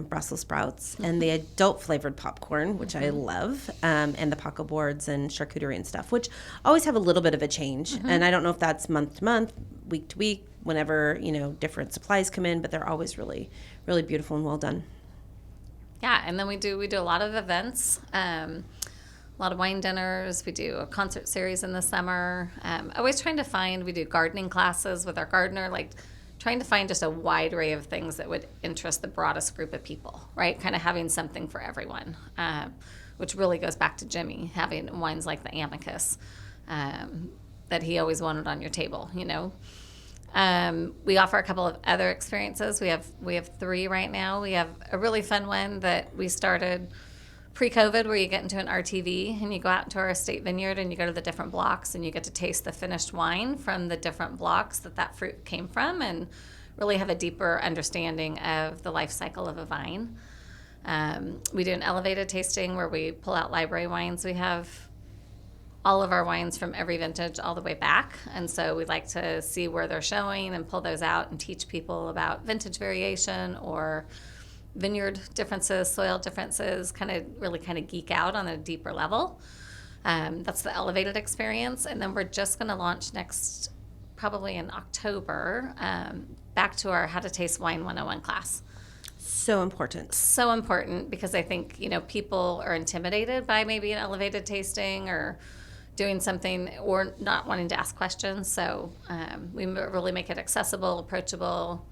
Speaker 1: Brussels sprouts and the adult flavored popcorn, which I love, and the Paco boards and charcuterie and stuff, which always have a little bit of a change. And I don't know if that's month to month, week to week, whenever different supplies come in, but they're always really, really beautiful and well done.
Speaker 3: Yeah, and then we do a lot of events, a lot of wine dinners. We do a concert series in the summer. Always trying to find. We do gardening classes with our gardener, trying to find just a wide array of things that would interest the broadest group of people, right? Kind of having something for everyone, which really goes back to Jimi, having wines like the Amicus that he always wanted on your table, We offer a couple of other experiences. We have 3 right now. We have a really fun one that we started pre-COVID, where you get into an RTV and you go out into our estate vineyard and you go to the different blocks and you get to taste the finished wine from the different blocks that fruit came from, and really have a deeper understanding of the life cycle of a vine. We do an elevated tasting where we pull out library wines. We have all of our wines from every vintage all the way back. And so we like to see where they're showing and pull those out and teach people about vintage variation or vineyard differences, soil differences, kind of geek out on a deeper level. That's the elevated experience. And then we're just going to launch next, probably in October, back to our How to Taste Wine 101 class.
Speaker 1: So important.
Speaker 3: So important, because I think, people are intimidated by maybe an elevated tasting or doing something, or not wanting to ask questions. So we really make it accessible, approachable,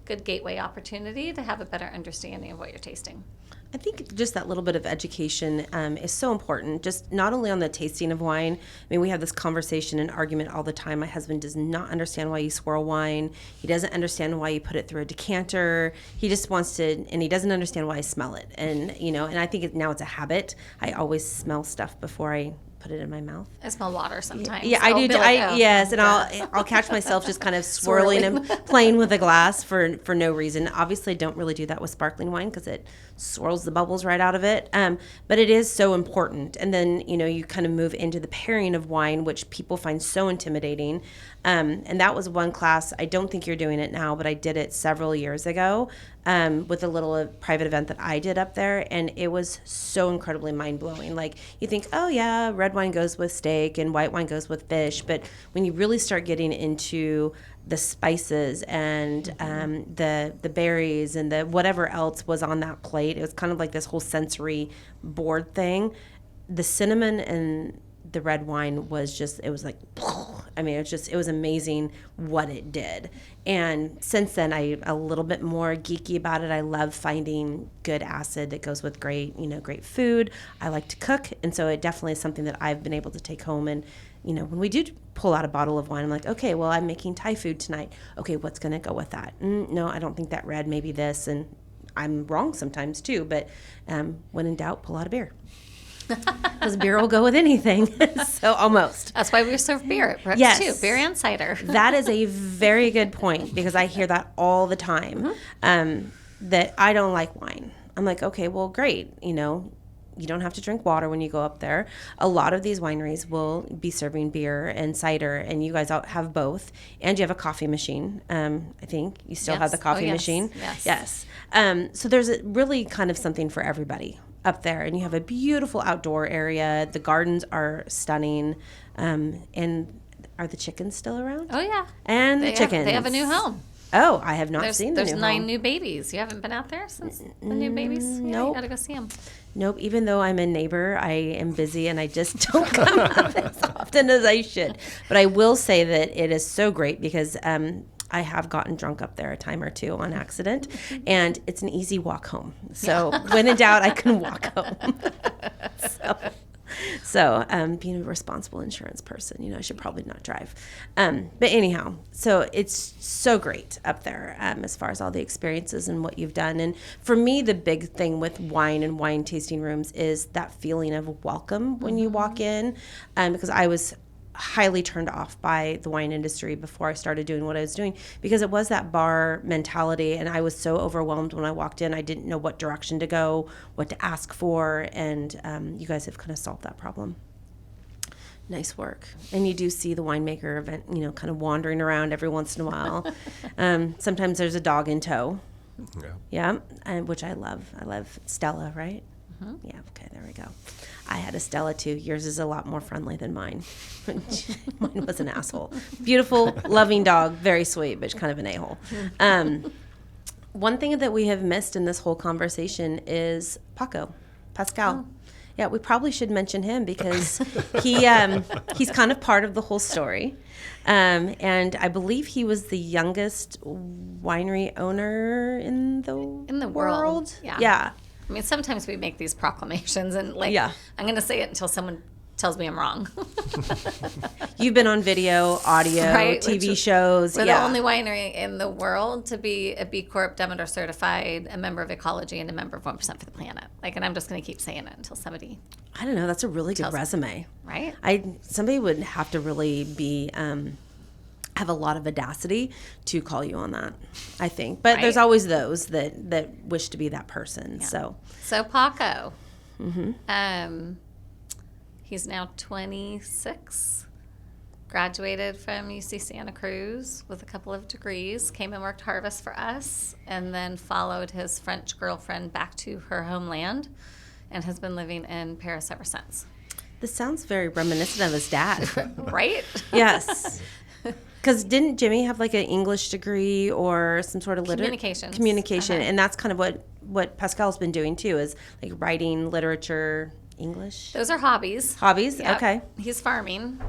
Speaker 3: good gateway opportunity to have a better understanding of what you're tasting.
Speaker 1: I think just that little bit of education is so important, just not only on the tasting of wine. I mean, we have this conversation and argument all the time. My husband does not understand why you swirl wine. He doesn't understand why you put it through a decanter. He just wants to, and he doesn't understand why I smell it. And, and I think now it's a habit. I always smell stuff before I put it in my mouth.
Speaker 3: I smell water sometimes.
Speaker 1: Yeah, I do. Yes, and I'll catch myself just kind of swirling and playing with a glass for no reason. Obviously, I don't really do that with sparkling wine because it swirls the bubbles right out of it. But it is so important. And then you kind of move into the pairing of wine, which people find so intimidating. And that was one class. I don't think you're doing it now, but I did it several years ago with a little private event that I did up there, and it was so incredibly mind-blowing. Like, you think, oh yeah, red wine goes with steak and white wine goes with fish, but when you really start getting into the spices and the berries and the whatever else was on that plate, it was kind of like this whole sensory board thing. The cinnamon and the red wine was just, it was like, I mean, it was amazing what it did. And since then, I'm a little bit more geeky about it. I love finding good acid that goes with great food. I like to cook. And so it definitely is something that I've been able to take home. And, when we do pull out a bottle of wine, I'm like, okay, well, I'm making Thai food tonight. Okay, what's going to go with that? No, I don't think that red, maybe this. And I'm wrong sometimes too. But when in doubt, pull out a beer. Because beer will go with anything. So almost.
Speaker 3: That's why we serve beer at Brooks too. Beer and cider.
Speaker 1: That is a very good point, because I hear that all the time, that I don't like wine. I'm like, okay, well, great. You don't have to drink water when you go up there. A lot of these wineries will be serving beer and cider, and you guys have both. And you have a coffee machine. I think you still have the coffee machine. Yes. So there's really kind of something for everybody up there, and you have a beautiful outdoor area. The gardens are stunning. And are the chickens still around?
Speaker 3: Oh yeah,
Speaker 1: and the chickens.
Speaker 3: They have a new home.
Speaker 1: Oh, I have not seen the new home.
Speaker 3: There's 9 new babies. You haven't been out there since the new babies? Yeah,
Speaker 1: nope.
Speaker 3: You got to go see them.
Speaker 1: Nope. Even though I'm a neighbor, I am busy and I just don't come out as often as I should. But I will say that it is so great because I have gotten drunk up there a time or two on accident, and it's an easy walk home. So when in doubt, I can walk home. So being a responsible insurance person, I should probably not drive. But anyhow, so it's so great up there as far as all the experiences and what you've done. And for me, the big thing with wine and wine tasting rooms is that feeling of welcome when you walk in, because I was highly turned off by the wine industry before I started doing what I was doing, because it was that bar mentality, and I was so overwhelmed when I walked in. I didn't know what direction to go, what to ask for, and you guys have kind of solved that problem. Nice work. And you do see the winemaker event, kind of wandering around every once in a while. Sometimes there's a dog in tow. Yeah, which I love. I love Stella, right? Mm-hmm. Yeah, okay, there we go. I had a Stella too. Yours is a lot more friendly than mine. Mine was an asshole. Beautiful, loving dog, very sweet, but kind of an a-hole. One thing that we have missed in this whole conversation is Pascal. Oh. Yeah, we probably should mention him because he's kind of part of the whole story. And I believe he was the youngest winery owner in the world. Yeah.
Speaker 3: I mean, sometimes we make these proclamations and I'm going to say it until someone tells me I'm wrong.
Speaker 1: You've been on video, audio, right? TV shows.
Speaker 3: We're the only winery in the world to be a B Corp, Demeter certified, a member of Ecology, and a member of 1% for the Planet. And I'm just going to keep saying it until somebody.
Speaker 1: I don't know. That's a really good resume,
Speaker 3: right?
Speaker 1: Somebody would have to really be have a lot of audacity to call you on that, I think. But there's always those that wish to be that person. Yeah. So
Speaker 3: Paco. Mm-hmm. He's now 26. Graduated from UC Santa Cruz with a couple of degrees, came and worked harvest for us, and then followed his French girlfriend back to her homeland and has been living in Paris ever since.
Speaker 1: This sounds very reminiscent of his dad.
Speaker 3: Right?
Speaker 1: Yes. Because didn't Jimmy have like an English degree or some sort of
Speaker 3: Communication.
Speaker 1: And that's kind of what Pascal's been doing too, is like writing, literature, English.
Speaker 3: Those are hobbies.
Speaker 1: Hobbies?
Speaker 3: Yep.
Speaker 1: Okay.
Speaker 3: He's farming.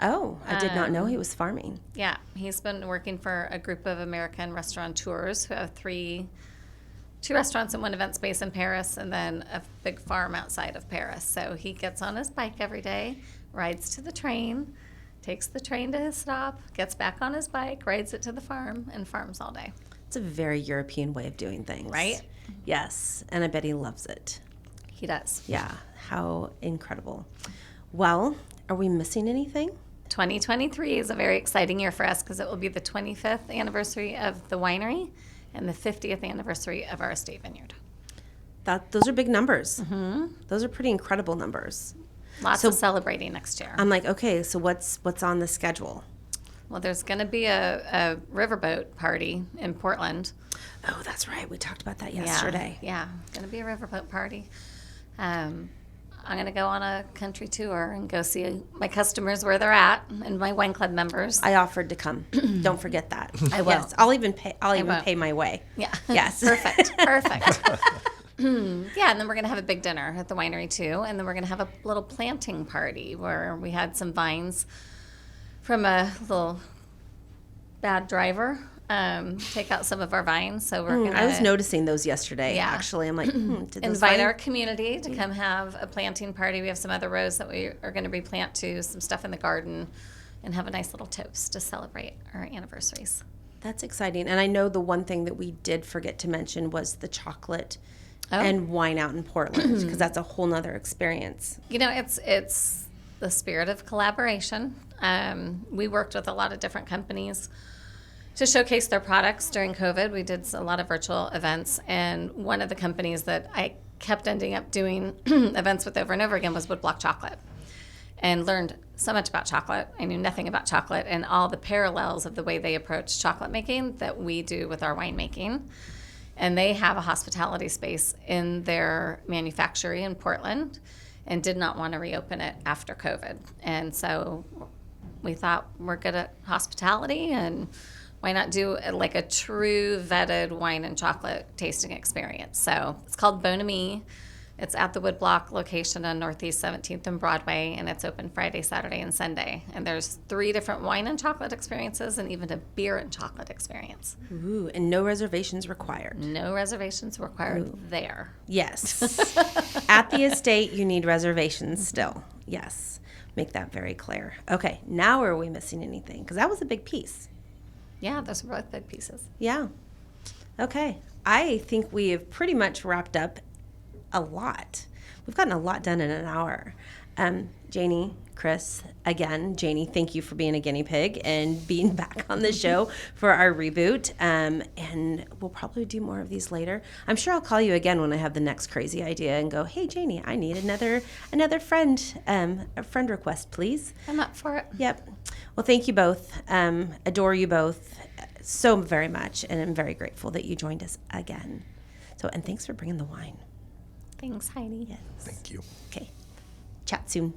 Speaker 1: Oh, I did not know he was farming.
Speaker 3: Yeah, he's been working for a group of American restaurateurs who have two restaurants and one event space in Paris, and then a big farm outside of Paris. So he gets on his bike every day, rides to the train, takes the train to his stop, gets back on his bike, rides it to the farm, and farms all day.
Speaker 1: It's a very European way of doing things.
Speaker 3: Right?
Speaker 1: Yes, and I bet he loves it.
Speaker 3: He does.
Speaker 1: Yeah, how incredible. Well, are we missing anything?
Speaker 3: 2023 is a very exciting year for us because it will be the 25th anniversary of the winery and the 50th anniversary of our estate vineyard.
Speaker 1: Those are big numbers. Mm-hmm. Those are pretty incredible numbers.
Speaker 3: Lots of celebrating next year.
Speaker 1: I'm like, okay, so what's on the schedule?
Speaker 3: Well, there's going to be a riverboat party in Portland.
Speaker 1: Oh, that's right. We talked about that yesterday.
Speaker 3: Yeah, going to be a riverboat party. I'm going to go on a country tour and go see my customers where they're at and my wine club members.
Speaker 1: I offered to come. Don't forget that.
Speaker 3: I will.
Speaker 1: Yes, I'll even pay my way.
Speaker 3: Yeah.
Speaker 1: Yes.
Speaker 3: Perfect. Yeah, and then we're going to have a big dinner at the winery too, and then we're going to have a little planting party where we had some vines from a little bad driver take out some of our vines. So we're going to...
Speaker 1: I was noticing those yesterday,
Speaker 3: Yeah.
Speaker 1: actually. I'm like, did those
Speaker 3: invite
Speaker 1: vines...
Speaker 3: our community to come have a planting party. We have some other rows that we are going to replant too, some stuff in the garden, and have a nice little toast to celebrate our anniversaries.
Speaker 1: That's exciting. And I know the one thing that we did forget to mention was the chocolate and wine out in Portland, because that's a whole nother experience.
Speaker 3: You know, it's the spirit of collaboration. We worked with a lot of different companies to showcase their products during COVID. We did a lot of virtual events, and one of the companies that I kept ending up doing events with over and over again was Woodblock Chocolate, and learned so much about chocolate. I knew nothing about chocolate and all the parallels of the way they approach chocolate making that we do with our winemaking. And they have a hospitality space in their manufactory in Portland and did not want to reopen it after COVID. And so we thought, we're good at hospitality, and why not do like a true vetted wine and chocolate tasting experience? So it's called Bon Ami. It's at the Woodblock location on Northeast 17th and Broadway, and it's open Friday, Saturday, and Sunday. And there's 3 different wine and chocolate experiences and even a beer and chocolate experience.
Speaker 1: Ooh, and no reservations required.
Speaker 3: No reservations required there.
Speaker 1: Yes. At the estate, you need reservations still. Yes. Make that very clear. Okay, now are we missing anything? Because that was a big piece.
Speaker 3: Yeah, those are both big pieces.
Speaker 1: Yeah. Okay. I think we have pretty much wrapped up a lot. We've gotten a lot done in an hour. Janie, Chris, again, Janie, thank you for being a guinea pig and being back on the show for our reboot. And we'll probably do more of these later. I'm sure I'll call you again when I have the next crazy idea and go, hey, Janie, I need another friend, a friend request, please.
Speaker 3: I'm up for it.
Speaker 1: Yep. Well, thank you both. Adore you both so very much. And I'm very grateful that you joined us again. So, and thanks for bringing the wine.
Speaker 3: Thanks, Heidi.
Speaker 1: Yes.
Speaker 2: Thank you.
Speaker 1: Okay. Chat soon.